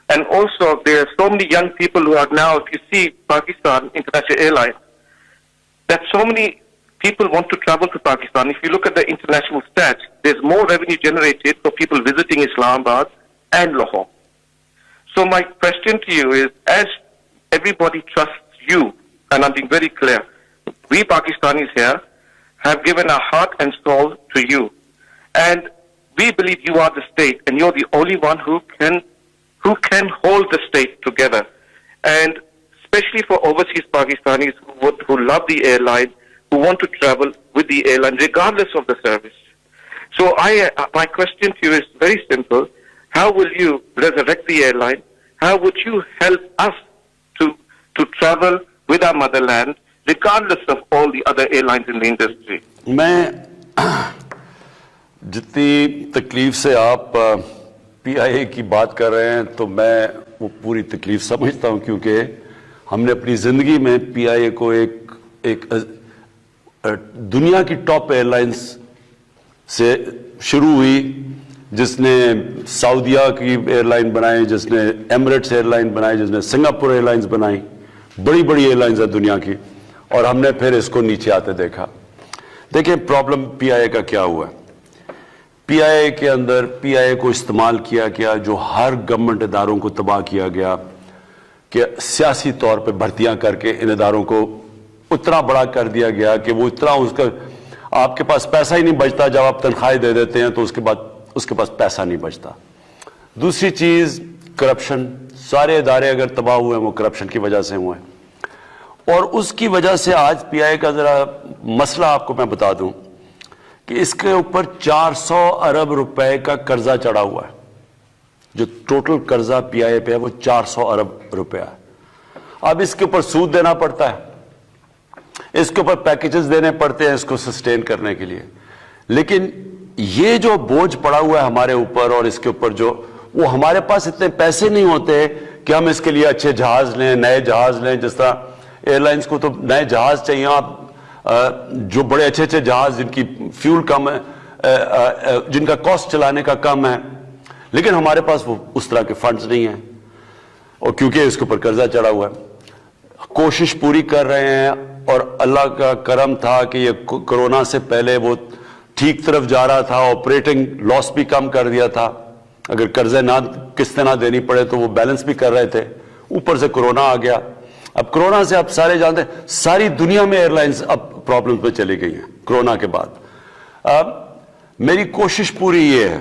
And also there are so many young people who are now, if you see Pakistan International Airlines, that so many people want to travel to Pakistan. If you look at the international stats, there's more revenue generated for people visiting Islamabad and Lahore. So my question to you is, as everybody trusts you, and I'm being very clear, we Pakistanis here have given our heart and soul to you. And we believe you are the state, and you're the only one who can hold the state together. And especially for overseas Pakistanis who love the airline, who want to travel with the airline regardless of the service. So my question to you is very simple. How will you resurrect the airline? How would you help us to travel with our motherland regardless of all the other airlines in the industry? میں جتنی تکلیف سے آپ PIA کی بات کر رہے ہیں تو میں وہ پوری تکلیف سمجھتا ہوں، کیونکہ ہم نے اپنی زندگی میں PIA کو ایک دنیا کی ٹاپ ایئر لائنز سے شروع ہوئی، جس نے سعودیہ کی ایئر لائن بنائی، جس نے ایمریٹس ایئر لائن بنائی، جس نے سنگاپور ایئر لائنز بنائی، بڑی بڑی ایئر لائنز ہیں دنیا کی، اور ہم نے پھر اس کو نیچے آتے دیکھا۔ دیکھیں پرابلم PIA کا کیا ہوا ہے۔ PIA کے اندر PIA کو استعمال کیا گیا جو ہر گورنمنٹ اداروں کو تباہ کیا گیا، کہ سیاسی طور پہ بھرتیاں کر کے ان اداروں کو اتنا بڑا کر دیا گیا کہ وہ اتنا اس کا آپ کے پاس پیسہ ہی نہیں بچتا، جب آپ تنخواہیں دے دیتے ہیں تو اس کے بعد اس کے پاس پیسہ نہیں بچتا۔ دوسری چیز کرپشن، سارے ادارے اگر تباہ ہوئے ہیں وہ کرپشن کی وجہ سے ہوئے ہیں، اور اس کی وجہ سے آج PIA کا ذرا مسئلہ آپ کو میں بتا دوں کہ اس کے اوپر 400 ارب روپے کا قرضہ چڑھا ہوا ہے، جو ٹوٹل قرضہ PIA پہ ہے وہ 400 ارب روپے ہے۔ اب اس کے اوپر سود دینا پڑتا ہے، اس کے اوپر پیکیجز دینے پڑتے ہیں اس کو سسٹین کرنے کے لیے، لیکن یہ جو بوجھ پڑا ہوا ہے ہمارے اوپر، اور اس کے اوپر جو وہ ہمارے پاس اتنے پیسے نہیں ہوتے کہ ہم اس کے لیے اچھے جہاز لیں، نئے جہاز لیں، جس طرح ایئر لائنز کو تو نئے جہاز چاہیے، آپ جو بڑے اچھے اچھے جہاز جن کی فیول کم ہے، جن کا کاسٹ چلانے کا کم ہے، لیکن ہمارے پاس وہ اس طرح کے فنڈز نہیں ہیں، اور کیونکہ اس کے اوپر قرضہ چڑھا ہوا ہے۔ کوشش پوری کر رہے ہیں، اور اللہ کا کرم تھا کہ یہ کرونا سے پہلے وہ ٹھیک طرف جا رہا تھا، آپریٹنگ لاس بھی کم کر دیا تھا، اگر قرضے نہ قسطیں نہ دینی پڑے تو وہ بیلنس بھی کر رہے تھے، اوپر سے کرونا آ گیا۔ اب کرونا سے آپ سارے جانتے ہیں ساری دنیا میں ایئر لائنز اب پرابلمز میں چلی گئی ہیں کرونا کے بعد۔ میری کوشش پوری یہ ہے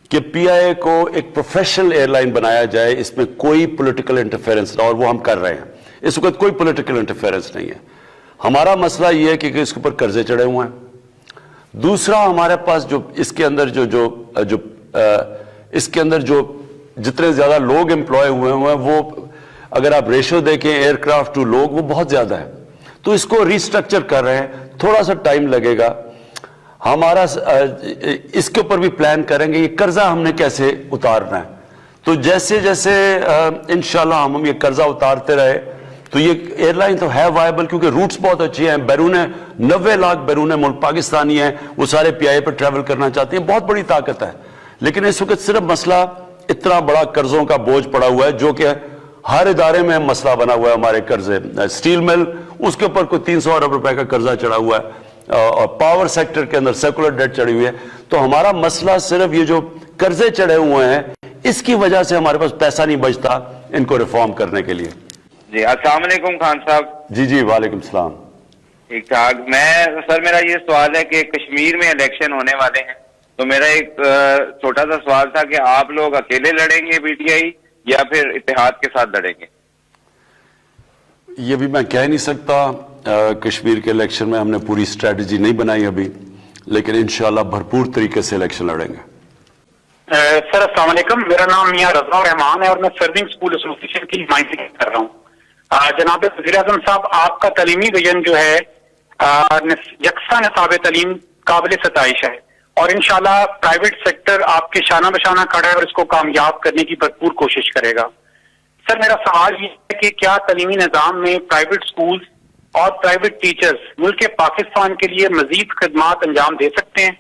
کہ PIA کو ایک پروفیشنل ایئر لائن بنایا جائے، اس میں کوئی پولیٹیکل انٹرفیرنس نہ، اور وہ ہم کر رہے ہیں، اس وقت کوئی پولیٹیکل انٹرفیرنس نہیں ہے۔ ہمارا مسئلہ یہ ہے کہ اس کے اوپر قرضے چڑھے ہوئے ہیں۔ دوسرا ہمارے پاس جو اس کے اندر اس کے اندر جو جتنے زیادہ لوگ امپلائے ہوئے ہیں وہ اگر آپ ریشو دیکھیں ایئر کرافٹ ٹو لوگ وہ بہت زیادہ ہے، تو اس کو ریسٹرکچر کر رہے ہیں، تھوڑا سا ٹائم لگے گا۔ ہمارا اس کے اوپر بھی پلان کریں گے یہ قرضہ ہم نے کیسے اتارنا ہے، تو جیسے جیسے انشاءاللہ ہم یہ قرضہ اتارتے رہے تو یہ ایئر لائن تو ہے وائبل، کیونکہ روٹس بہت اچھی ہیں، 90 لاکھ بیرون ملک پاکستانی ہیں، وہ سارے PIA پر ٹریول کرنا چاہتے ہیں، بہت بڑی طاقت ہے۔ لیکن اس وقت صرف مسئلہ اتنا بڑا قرضوں کا بوجھ پڑا ہوا ہے، جو کہ ہر ادارے میں مسئلہ بنا ہوا ہے۔ ہمارے قرضے، اسٹیل مل اس کے اوپر کوئی 300 ارب روپے کا قرضہ چڑھا ہوا ہے، اور پاور سیکٹر کے اندر سیکولر ڈیٹ چڑھی ہوئی ہے۔ تو ہمارا مسئلہ صرف یہ جو قرضے چڑھے ہوئے ہیں اس کی وجہ سے ہمارے پاس پیسہ نہیں بچتا ان کو ریفارم کرنے کے لیے۔ جی السلام علیکم خان صاحب۔ جی وعلیکم السلام۔ ٹھیک ٹھاک۔ سر میرا یہ سوال ہے کہ کشمیر میں الیکشن ہونے والے ہیں، تو میرا ایک چھوٹا سا سوال تھا کہ آپ لوگ اکیلے لڑیں گے PTI یا پھر اتحاد کے ساتھ لڑیں گے؟ یہ بھی میں کہہ نہیں سکتا، کشمیر کے الیکشن میں ہم نے پوری اسٹریٹجی نہیں بنائی ابھی، لیکن انشاءاللہ بھرپور طریقے سے الیکشن لڑیں گے۔ سر السلام علیکم، میرا نام میاں رضا الرحمان ہے اور میں سرونگ اسکول ایسوسی کی نمائندگی کر رہا ہوں۔ جناب وزیر اعظم صاحب، آپ کا تعلیمی ویژن جو ہے یکساں نصاب تعلیم قابل ستائش ہے، اور انشاءاللہ پرائیویٹ سیکٹر آپ کے شانہ بشانہ کھڑا ہے اور اس کو کامیاب کرنے کی بھرپور کوشش کرے گا۔ سر میرا سوال یہ ہے کہ کیا تعلیمی نظام میں پرائیویٹ سکولز اور پرائیویٹ ٹیچرز ملک پاکستان کے لیے مزید خدمات انجام دے سکتے ہیں؟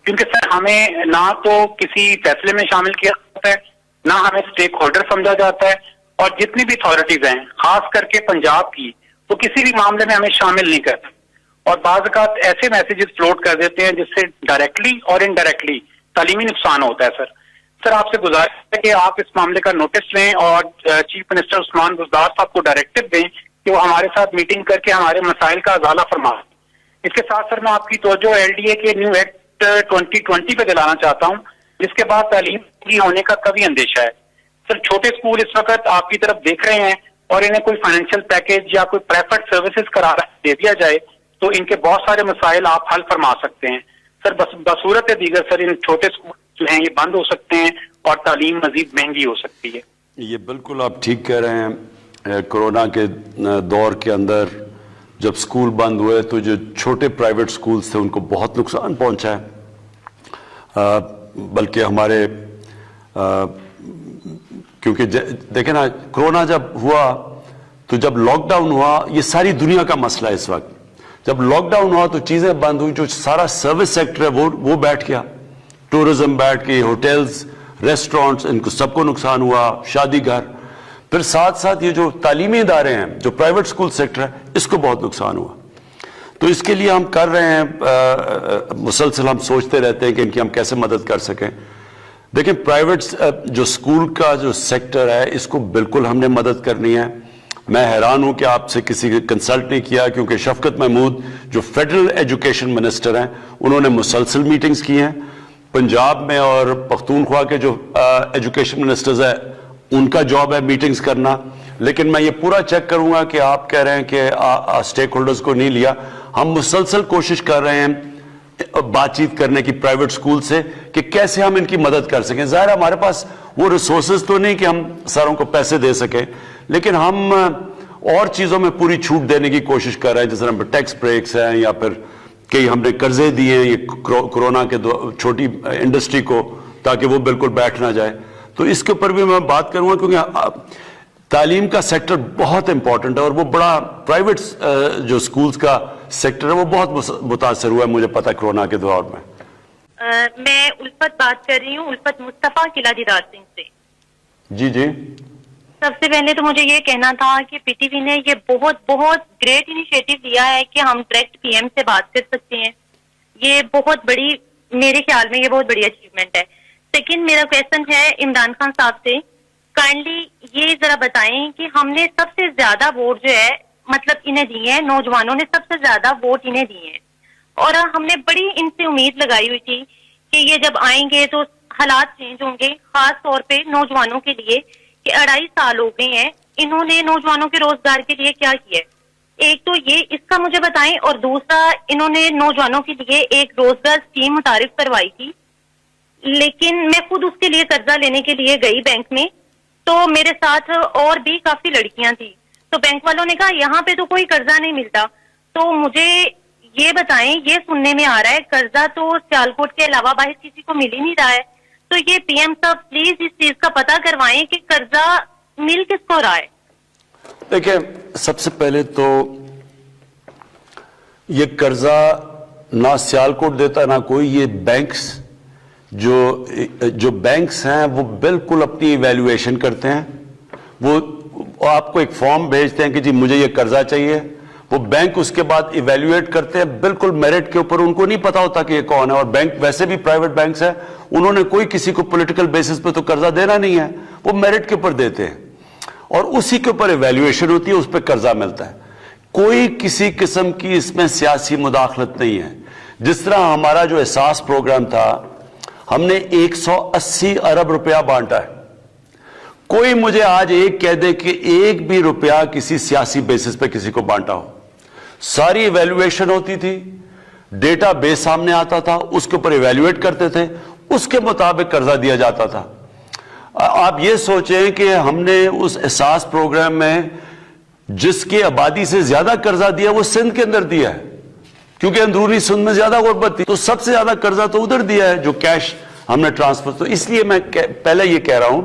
کیونکہ سر ہمیں نہ تو کسی فیصلے میں شامل کیا جاتا ہے، نہ ہمیں اسٹیک ہولڈر سمجھا جاتا ہے، اور جتنی بھی اتھارٹیز ہیں خاص کر کے پنجاب کی، وہ کسی بھی معاملے میں ہمیں شامل نہیں کرتے، اور بعض اوقات ایسے میسیجز فلوٹ کر دیتے ہیں جس سے ڈائریکٹلی اور انڈائریکٹلی تعلیمی نقصان ہوتا ہے۔ سر آپ سے گزارش ہے کہ آپ اس معاملے کا نوٹس لیں اور چیف منسٹر عثمان بزدار صاحب کو ڈائریکٹو دیں کہ وہ ہمارے ساتھ میٹنگ کر کے ہمارے مسائل کا ازالہ فرمائیں۔ اس کے ساتھ سر میں آپ کی توجہ LDA کے نیو ایکٹ 2020 پہ دلانا چاہتا ہوں، جس کے بعد تعلیم پوری ہونے کا کبھی اندیشہ ہے۔ سر چھوٹے اسکول اس وقت آپ کی طرف دیکھ رہے ہیں، اور انہیں کوئی فائنینشیل پیکیج یا کوئی پریفرڈ سروسز قرار دے دیا جائے تو ان کے بہت سارے مسائل آپ حل فرما سکتے ہیں۔ سر بصورت دیگر سر ان چھوٹے اسکول جو ہیں یہ بند ہو سکتے ہیں اور تعلیم مزید مہنگی ہو سکتی ہے۔ یہ بالکل آپ ٹھیک کہہ رہے ہیں۔ کورونا کے دور کے اندر جب اسکول بند ہوئے تو جو چھوٹے پرائیویٹ اسکولز تھے ان کو بہت نقصان پہنچا ہے، بلکہ ہمارے کیونکہ دیکھیں نا کورونا جب ہوا تو جب لاک ڈاؤن ہوا یہ ساری دنیا کا مسئلہ ہے اس وقت. جب لاک ڈاؤن ہوا تو چیزیں بند ہوئی, جو سارا سروس سیکٹر ہے وہ بیٹھ گیا, ٹورزم بیٹھ گئی, ہوٹلز, ریسٹورنٹس, ان کو سب کو نقصان ہوا, شادی گھر. پھر ساتھ ساتھ یہ جو تعلیمی ادارے ہیں, جو پرائیویٹ سکول سیکٹر ہے, اس کو بہت نقصان ہوا. تو اس کے لیے ہم کر رہے ہیں, مسلسل ہم سوچتے رہتے ہیں کہ ان کی ہم کیسے مدد کر سکیں. دیکھیں پرائیویٹ جو سکول کا جو سیکٹر ہے اس کو بالکل ہم نے مدد کرنی ہے. میں حیران ہوں کہ آپ سے کسی نے کنسلٹ نہیں کیا, کیونکہ شفقت محمود جو فیڈرل ایجوکیشن منسٹر ہیں انہوں نے مسلسل میٹنگز کی ہیں. پنجاب میں اور پختونخوا کے جو ایجوکیشن منسٹرز ہیں ان کا جاب ہے میٹنگز کرنا. لیکن میں یہ پورا چیک کروں گا کہ آپ کہہ رہے ہیں کہ اسٹیک ہولڈرز کو نہیں لیا. ہم مسلسل کوشش کر رہے ہیں بات چیت کرنے کی پرائیویٹ سکول سے کہ کیسے ہم ان کی مدد کر سکیں. ظاہر ہمارے پاس وہ ریسورسز تو نہیں کہ ہم ساروں کو پیسے دے سکیں, لیکن ہم اور چیزوں میں پوری چھوٹ دینے کی کوشش کر رہے ہیں, جس طرح ٹیکس بریکس ہیں یا پھر کئی ہم نے قرضے دیے ہیں یہ کورونا کے چھوٹی انڈسٹری کو, تاکہ وہ بالکل بیٹھ نہ جائے. تو اس کے اوپر بھی میں بات کروں گا, کیونکہ تعلیم کا سیکٹر بہت امپورٹنٹ ہے اور وہ بڑا پرائیویٹ جو سکولز کا سیکٹر ہے وہ بہت متاثر ہوا ہے, مجھے پتا کورونا کے دور میں. میں الفت بات کر رہی ہوں, الفت مصطفیٰ قلعہ دیدار سنگھ سے. جی جی. سب سے پہلے تو مجھے یہ کہنا تھا کہ پی ٹی وی نے یہ بہت بہت گریٹ انیشیٹو لیا ہے کہ ہم ڈائریکٹ پی ایم سے بات کر سکتے ہیں. یہ بہت بڑی, میرے خیال میں یہ بہت بڑی اچیومنٹ ہے. سیکنڈ میرا کویشچن ہے عمران خان صاحب سے, کائنڈلی یہ ذرا بتائیں کہ ہم نے سب سے زیادہ ووٹ جو ہے مطلب انہیں دیے ہیں, نوجوانوں نے سب سے زیادہ ووٹ انہیں دیے ہیں, اور ہم نے بڑی ان سے امید لگائی ہوئی تھی کہ یہ جب آئیں گے تو حالات چینج ہوں گے, خاص طور پہ نوجوانوں کے لیے, کہ 2.5 سال ہو گئے ہیں انہوں نے نوجوانوں کے روزگار کے لیے کیا کیا ہے. ایک تو یہ اس کا مجھے بتائیں, اور دوسرا انہوں نے نوجوانوں کے لیے ایک روزگار اسکیم متعارف کروائی تھی, لیکن میں خود اس کے لیے قرضہ لینے کے لیے گئی بینک میں, تو میرے ساتھ اور بھی کافی لڑکیاں تھیں, تو بینک والوں نے کہا یہاں پہ تو کوئی قرضہ نہیں ملتا. تو مجھے یہ بتائیں, یہ سننے میں آ رہا ہے قرضہ تو سیالکوٹ کے علاوہ باہر کسی کو مل ہی نہیں رہا ہے, تو یہ پی ایم صاحب پلیز اس چیز کا پتہ کروائیں کہ قرضہ مل کس کو رہا ہے. دیکھیں سب سے پہلے تو یہ قرضہ نہ سیالکوٹ دیتا نہ کوئی, یہ بینکس جو بینکس ہیں وہ بالکل اپنی ایویلویشن کرتے ہیں. وہ آپ کو ایک فارم بھیجتے ہیں کہ جی مجھے یہ قرضہ چاہیے, وہ بینک اس کے بعد ایویلویٹ کرتے ہیں بالکل میرٹ کے اوپر, ان کو نہیں پتا ہوتا کہ یہ کون ہے. اور بینک ویسے بھی پرائیویٹ بینکس ہیں, انہوں نے کوئی کسی کو پولیٹیکل بیسس پہ تو قرضہ دینا نہیں ہے, وہ میرٹ کے اوپر دیتے ہیں اور اسی کے اوپر ایویلویشن ہوتی ہے, اس پہ قرضہ ملتا ہے. کوئی کسی قسم کی اس میں سیاسی مداخلت نہیں ہے. جس طرح ہمارا جو احساس پروگرام تھا, ہم نے 180 ارب روپیہ بانٹا ہے. کوئی مجھے آج ایک کہہ دے کہ ایک بھی روپیہ کسی سیاسی بیسس پہ کسی کو بانٹا ہو. ساری ایویلویشن ہوتی تھی, ڈیٹا بیس سامنے آتا تھا, اس کے اوپر ایویلویٹ کرتے تھے, اس کے مطابق قرضہ دیا جاتا تھا. آپ یہ سوچیں کہ ہم نے اس احساس پروگرام میں جس کی آبادی سے زیادہ قرضہ دیا وہ سندھ کے اندر دیا ہے, کیونکہ اندرونی سندھ میں زیادہ غربت تھی, تو سب سے زیادہ قرضہ تو ادھر دیا ہے جو کیش ہم نے ٹرانسفر. تو اس لیے میں پہلے یہ کہہ رہا ہوں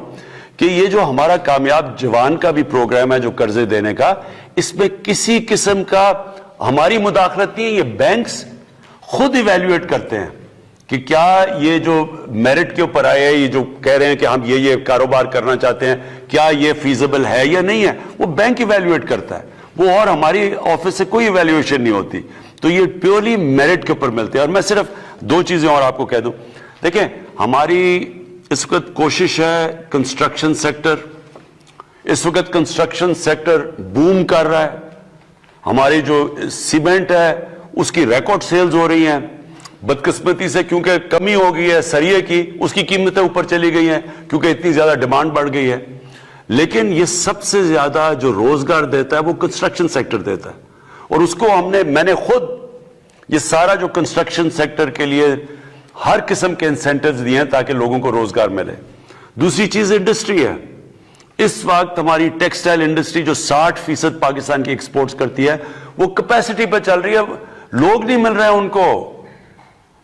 کہ یہ جو ہمارا کامیاب جوان کا بھی پروگرام ہے جو قرضے دینے کا, اس میں کسی قسم کا ہماری مداخلت نہیں ہے. یہ بینکس خود ایویلویٹ کرتے ہیں کہ کیا یہ جو میرٹ کے اوپر آئے, یہ جو کہہ رہے ہیں کہ ہم یہ کاروبار کرنا چاہتے ہیں, کیا یہ فیزیبل ہے یا نہیں ہے, وہ بینک ایویلویٹ کرتا ہے. وہ اور ہماری آفس سے کوئی ایویلویشن نہیں ہوتی. تو یہ پیورلی میرٹ کے اوپر ملتے ہیں. اور میں صرف 2 چیزیں اور آپ کو کہہ دوں. دیکھیں ہماری اس وقت کوشش ہے کنسٹرکشن سیکٹر, اس وقت کنسٹرکشن سیکٹر بوم کر رہا ہے. ہماری جو سیمنٹ ہے اس کی ریکارڈ سیلز ہو رہی ہیں. بدقسمتی سے کیونکہ کمی ہو گئی ہے سریے کی, اس کی قیمتیں اوپر چلی گئی ہیں کیونکہ اتنی زیادہ ڈیمانڈ بڑھ گئی ہے. لیکن یہ سب سے زیادہ جو روزگار دیتا ہے وہ کنسٹرکشن سیکٹر دیتا ہے. اور اس کو میں نے خود یہ سارا جو کنسٹرکشن سیکٹر کے لیے ہر قسم کے انسینٹیوز دیے ہیں تاکہ لوگوں کو روزگار ملے. دوسری چیز انڈسٹری ہے. اس وقت ہماری ٹیکسٹائل انڈسٹری جو 60% پاکستان کی ایکسپورٹس کرتی ہے وہ کیپیسٹی پہ چل رہی ہے. لوگ نہیں مل رہے ہیں ان کو,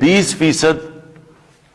20%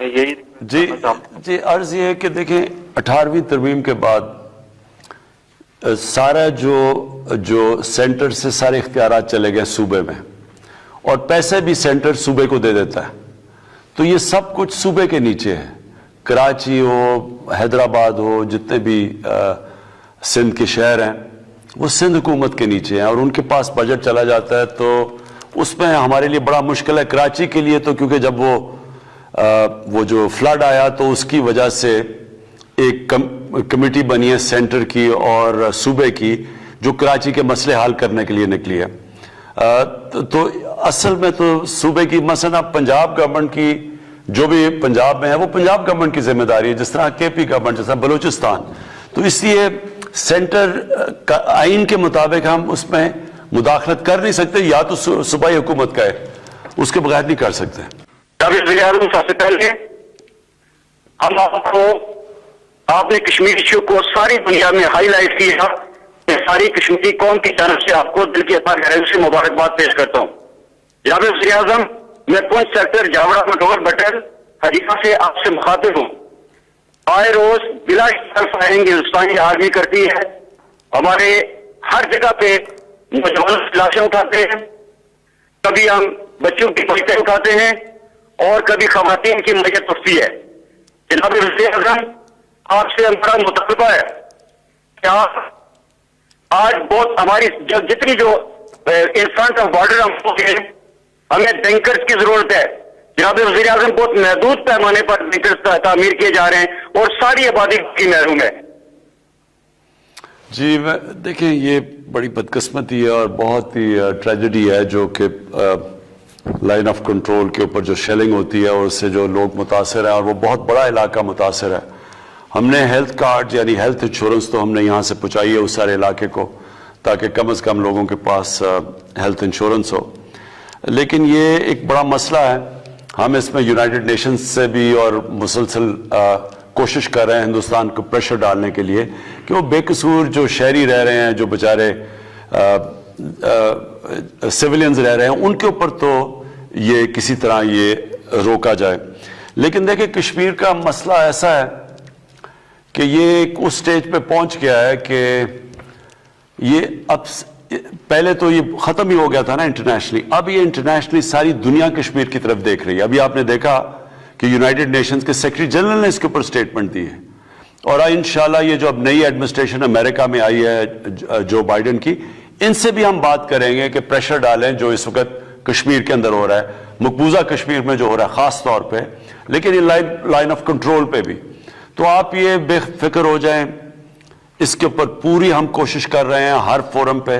یہی جی عرض یہ ہے کہ دیکھیں 18ویں ترمیم کے بعد سارا جو سینٹر سے سارے اختیارات چلے گئے صوبے میں، اور پیسے بھی سینٹر صوبے کو دے دیتا ہے، تو یہ سب کچھ صوبے کے نیچے ہے. کراچی ہو، حیدرآباد ہو، جتنے بھی سندھ کے شہر ہیں وہ سندھ حکومت کے نیچے ہیں، اور ان کے پاس بجٹ چلا جاتا ہے تو اس میں ہمارے لیے بڑا مشکل ہے. کراچی کے لیے تو کیونکہ جب وہ جو فلڈ آیا تو اس کی وجہ سے ایک کمیٹی بنی ہے سینٹر کی اور صوبے کی جو کراچی کے مسئلے حل کرنے کے لیے نکلی ہے. تو اصل میں تو صوبے کی مثلا پنجاب گورنمنٹ کی جو بھی پنجاب میں ہے وہ پنجاب گورنمنٹ کی ذمہ داری ہے، جس طرح کے پی گورنمنٹ، جس طرح بلوچستان. تو اس لیے سینٹر کا آئین کے مطابق ہم اس میں مداخلت کر نہیں سکتے، یا تو صوبائی حکومت کا ہے، اس کے بغیر نہیں کر سکتے. وزیر اعظم سب سے پہلے ہم آپ نے کشمیر ایشو کو ساری دنیا میں ہائی لائٹ کیا، میں ساری کشمیری قوم کی جانب سے آپ کو دل کی گہرائی سے مبارکباد پیش کرتا ہوں. جناب وزیر اعظم، میں پونچھ سیکٹر جاوڑا مٹور بٹل حریفہ سے آپ سے مخاطب ہوں. آئے روز بلا فائرنگ ہندوستانی آرمی کرتی ہے، ہمارے ہر جگہ پہ نوجوانوں کی لاشیں اٹھاتے ہیں، کبھی ہم بچوں کی میتیں اٹھاتے ہیں اور کبھی خواتین کی میت اٹھتی ہے. جناب وزیر اعظم، آپ سے ہمارا مطالبہ ہے کہ آپ آج بہت ہماری جتنی جو انفرنٹ آف بارڈر ہم ہو گئے، ہمیں بینکرز کی ضرورت ہے. جناب وزیر اعظم، بہت محدود پیمانے پر بینکرز تعمیر کیے جا رہے ہیں اور ساری آبادی کی محروم ہے. جی دیکھیں، یہ بڑی بدقسمتی ہے اور بہت ہی ٹریجڈی ہے جو کہ لائن آف کنٹرول کے اوپر جو شیلنگ ہوتی ہے اور اس سے جو لوگ متاثر ہیں، اور وہ بہت بڑا علاقہ متاثر ہے. ہم نے ہیلتھ کارڈ یعنی ہیلتھ انشورنس تو ہم نے یہاں سے پہنچائی ہے اس سارے علاقے کو، تاکہ کم از کم لوگوں کے پاس ہیلتھ انشورنس ہو. لیکن یہ ایک بڑا مسئلہ ہے. ہم اس میں یونائٹڈ نیشنز سے بھی اور مسلسل کوشش کر رہے ہیں ہندوستان کو پریشر ڈالنے کے لیے کہ وہ بے قصور جو شہری رہ رہے ہیں، جو بیچارے سیولینز رہ رہے ہیں، ان کے اوپر تو یہ کسی طرح یہ روکا جائے. لیکن دیکھیں، کشمیر کا مسئلہ ایسا ہے کہ یہ ایک اس سٹیج پہ پہنچ گیا ہے کہ یہ اب پہلے تو یہ ختم ہی ہو گیا تھا نا انٹرنیشنلی، اب یہ انٹرنیشنلی ساری دنیا کشمیر کی طرف دیکھ رہی ہے. ابھی آپ نے دیکھا کہ یونائٹڈ نیشنز کے سیکرٹری جنرل نے اس کے اوپر سٹیٹمنٹ دی ہے، اور انشاءاللہ یہ جو اب نئی ایڈمنسٹریشن امریکہ میں آئی ہے جو بائیڈن کی، ان سے بھی ہم بات کریں گے کہ پریشر ڈالیں جو اس وقت کشمیر کے اندر ہو رہا ہے، مقبوضہ کشمیر میں جو ہو رہا ہے خاص طور پہ، لیکن یہ لائن آف کنٹرول پہ بھی. تو آپ یہ بے فکر ہو جائیں، اس کے اوپر پوری ہم کوشش کر رہے ہیں ہر فورم پہ.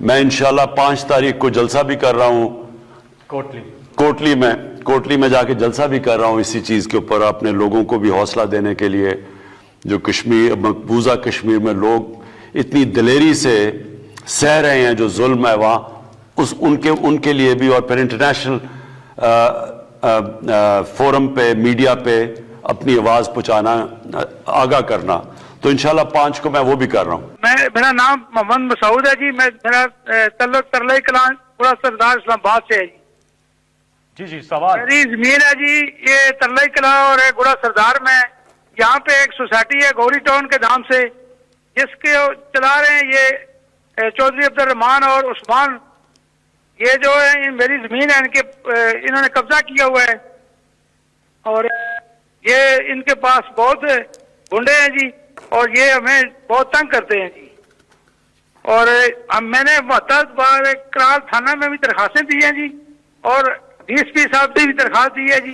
میں انشاءاللہ 5 تاریخ کو جلسہ بھی کر رہا ہوں کوٹلی میں جا کے جلسہ بھی کر رہا ہوں اسی چیز کے اوپر، اپنے لوگوں کو بھی حوصلہ دینے کے لیے. جو کشمیر مقبوضہ کشمیر میں لوگ اتنی دلیری سے سہ رہے ہیں جو ظلم ہے وہاں، ان کے لیے بھی، اور پھر انٹرنیشنل فورم پہ میڈیا پہ اپنی آواز پہنچانا، آگاہ کرنا. تو انشاءاللہ 5 کو میں وہ بھی کر رہا ہوں. میرا نام محمد مسعود ہے جی، میرا تعلق ترلئی کلان گڑا سردار اسلام آباد سے ہے جی. جی سوال. میری زمین ہے جی، یہ ترلئی کلان اور گڑا سردار میں. یہاں پہ ایک سوسائٹی ہے گوری ٹاؤن کے نام سے، جس کے چلا رہے ہیں یہ چودھری عبد الرحمان اور عثمان. یہ جو ہے میری زمین ہے، انہوں نے قبضہ کیا ہوا ہے، اور یہ ان کے پاس بہت گنڈے ہیں جی، اور یہ ہمیں بہت تنگ کرتے ہیں جی. اور میں نے محتاط بار کرال تھانہ میں بھی درخواستیں دی ہیں جی، اور ڈی ایس پی صاحب سے بھی درخواست دی ہے جی،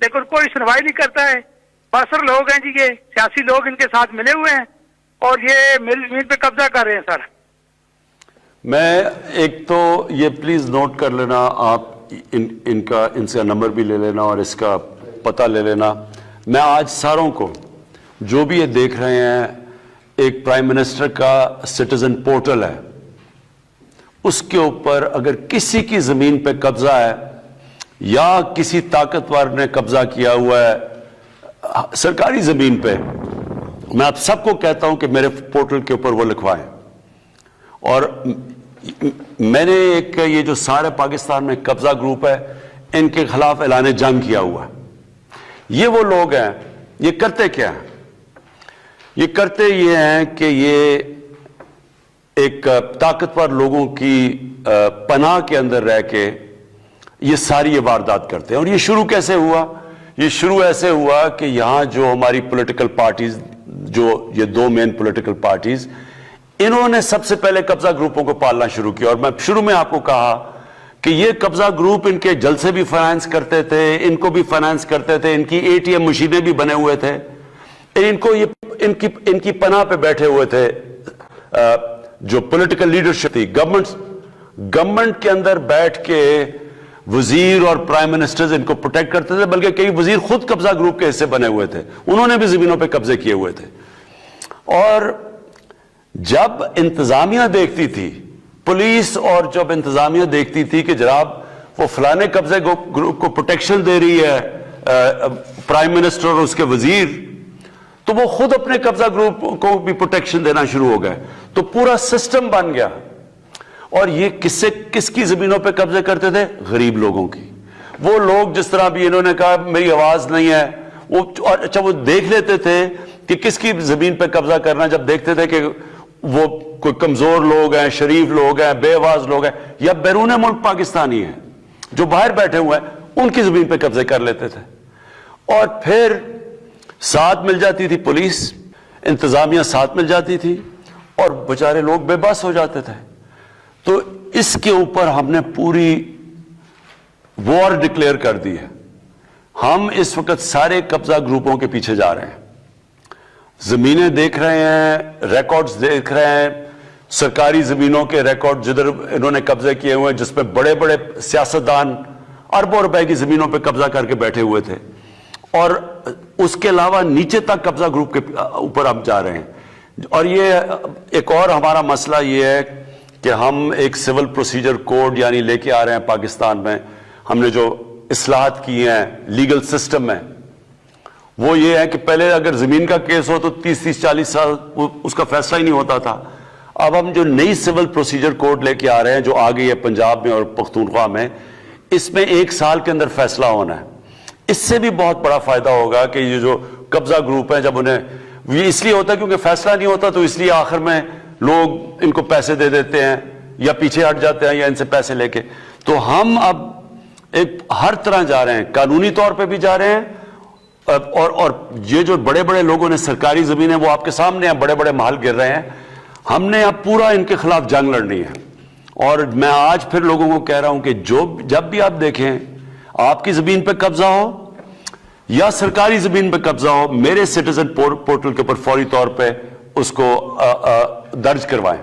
لیکن کوئی سنوائی نہیں کرتا ہے. باثر لوگ ہیں جی، یہ سیاسی لوگ ان کے ساتھ ملے ہوئے ہیں اور یہ میری زمین پہ قبضہ کر رہے ہیں سر. میں ایک تو یہ پلیز نوٹ کر لینا آپ، ان سے نمبر بھی لے لینا اور اس کا پتہ لے لینا. میں آج ساروں کو جو بھی یہ دیکھ رہے ہیں، ایک پرائم منسٹر کا سٹیزن پورٹل ہے، اس کے اوپر اگر کسی کی زمین پہ قبضہ ہے یا کسی طاقتور نے قبضہ کیا ہوا ہے سرکاری زمین پہ، میں آپ سب کو کہتا ہوں کہ میرے پورٹل کے اوپر وہ لکھوائیں. اور میں نے ایک یہ جو سارے پاکستان میں قبضہ گروپ ہے، ان کے خلاف اعلان جنگ کیا ہوا ہے. یہ وہ لوگ ہیں، یہ کرتے کیا ہیں؟ یہ کرتے یہ ہیں کہ یہ ایک طاقتور لوگوں کی پناہ کے اندر رہ کے یہ ساری واردات کرتے ہیں. اور یہ شروع کیسے ہوا؟ یہ شروع ایسے ہوا کہ یہاں جو ہماری پولیٹیکل پارٹیز، جو یہ دو مین پولیٹیکل پارٹیز، انہوں نے سب سے پہلے قبضہ گروپوں کو پالنا شروع کیا. اور میں شروع میں آپ کو کہا کہ یہ قبضہ گروپ ان کے جلسے بھی فائنانس کرتے تھے، ان کو بھی فائنانس کرتے تھے، ان کی ATM مشینیں بھی بنے ہوئے تھے، ان کی پناہ پہ بیٹھے ہوئے تھے. جو پولیٹیکل لیڈرشپ تھی، گورنمنٹ کے اندر بیٹھ کے وزیر اور پرائم منسٹرز ان کو پروٹیکٹ کرتے تھے، بلکہ کئی وزیر خود قبضہ گروپ کے حصے بنے ہوئے تھے، انہوں نے بھی زمینوں پہ قبضے کیے ہوئے تھے. اور جب انتظامیہ دیکھتی تھی، پولیس اور جب انتظامیہ دیکھتی تھی کہ جناب وہ فلانے قبضے گروپ کو پروٹیکشن دے رہی ہے پرائم منسٹر اور اس کے وزیر، تو وہ خود اپنے قبضہ گروپ کو بھی پروٹیکشن دینا شروع ہو گئے. تو پورا سسٹم بن گیا. اور یہ کس کی زمینوں پہ قبضے کرتے تھے؟ غریب لوگوں کی. وہ لوگ جس طرح بھی انہوں نے کہا میری آواز نہیں ہے، اچھا وہ دیکھ لیتے تھے کہ کس کی زمین پہ قبضہ کرنا. جب دیکھتے تھے کہ وہ کوئی کمزور لوگ ہیں، شریف لوگ ہیں، بے آواز لوگ ہیں، یا بیرون ملک پاکستانی ہیں جو باہر بیٹھے ہوئے ہیں، ان کی زمین پہ قبضے کر لیتے تھے. اور پھر ساتھ مل جاتی تھی پولیس، انتظامیہ ساتھ مل جاتی تھی، اور بیچارے لوگ بے بس ہو جاتے تھے. تو اس کے اوپر ہم نے پوری وار ڈکلیئر کر دی ہے. ہم اس وقت سارے قبضہ گروپوں کے پیچھے جا رہے ہیں، زمینیں دیکھ رہے ہیں، ریکارڈز دیکھ رہے ہیں، سرکاری زمینوں کے ریکارڈ جدھر انہوں نے قبضے کیے ہوئے ہیں، جس میں بڑے بڑے سیاستدان اربوں روپے کی زمینوں پہ قبضہ کر کے بیٹھے ہوئے تھے. اور اس کے علاوہ نیچے تک قبضہ گروپ کے اوپر ہم جا رہے ہیں. اور یہ ایک اور ہمارا مسئلہ یہ ہے کہ ہم ایک سول پروسیجر کوڈ یعنی لے کے آ رہے ہیں پاکستان میں. ہم نے جو اصلاحات کی ہیں لیگل سسٹم میں، وہ یہ ہے کہ پہلے اگر زمین کا کیس ہو تو 30-40 سال اس کا فیصلہ ہی نہیں ہوتا تھا. اب ہم جو نئی سول پروسیجر کوڈ لے کے آ رہے ہیں جو آ گئی ہے پنجاب میں اور پختونخوا میں، اس میں 1 سال کے اندر فیصلہ ہونا ہے. اس سے بھی بہت بڑا فائدہ ہوگا کہ یہ جو قبضہ گروپ ہیں، جب انہیں یہ اس لیے ہوتا ہے کیونکہ فیصلہ نہیں ہوتا، تو اس لیے آخر میں لوگ ان کو پیسے دے دیتے ہیں یا پیچھے ہٹ جاتے ہیں یا ان سے پیسے لے کے. تو ہم اب ایک ہر طرح جا رہے ہیں، قانونی طور پہ بھی جا رہے ہیں، اور یہ جو بڑے بڑے لوگوں نے سرکاری زمینیں، وہ آپ کے سامنے ہیں، بڑے بڑے محل گر رہے ہیں. ہم نے اب پورا ان کے خلاف جنگ لڑنی ہے. اور میں آج پھر لوگوں کو کہہ رہا ہوں کہ جب بھی آپ دیکھیں آپ کی زمین پہ قبضہ ہو یا سرکاری زمین پہ قبضہ ہو، میرے سٹیزن پورٹل کے اوپر فوری طور پہ اس کو درج کروائیں.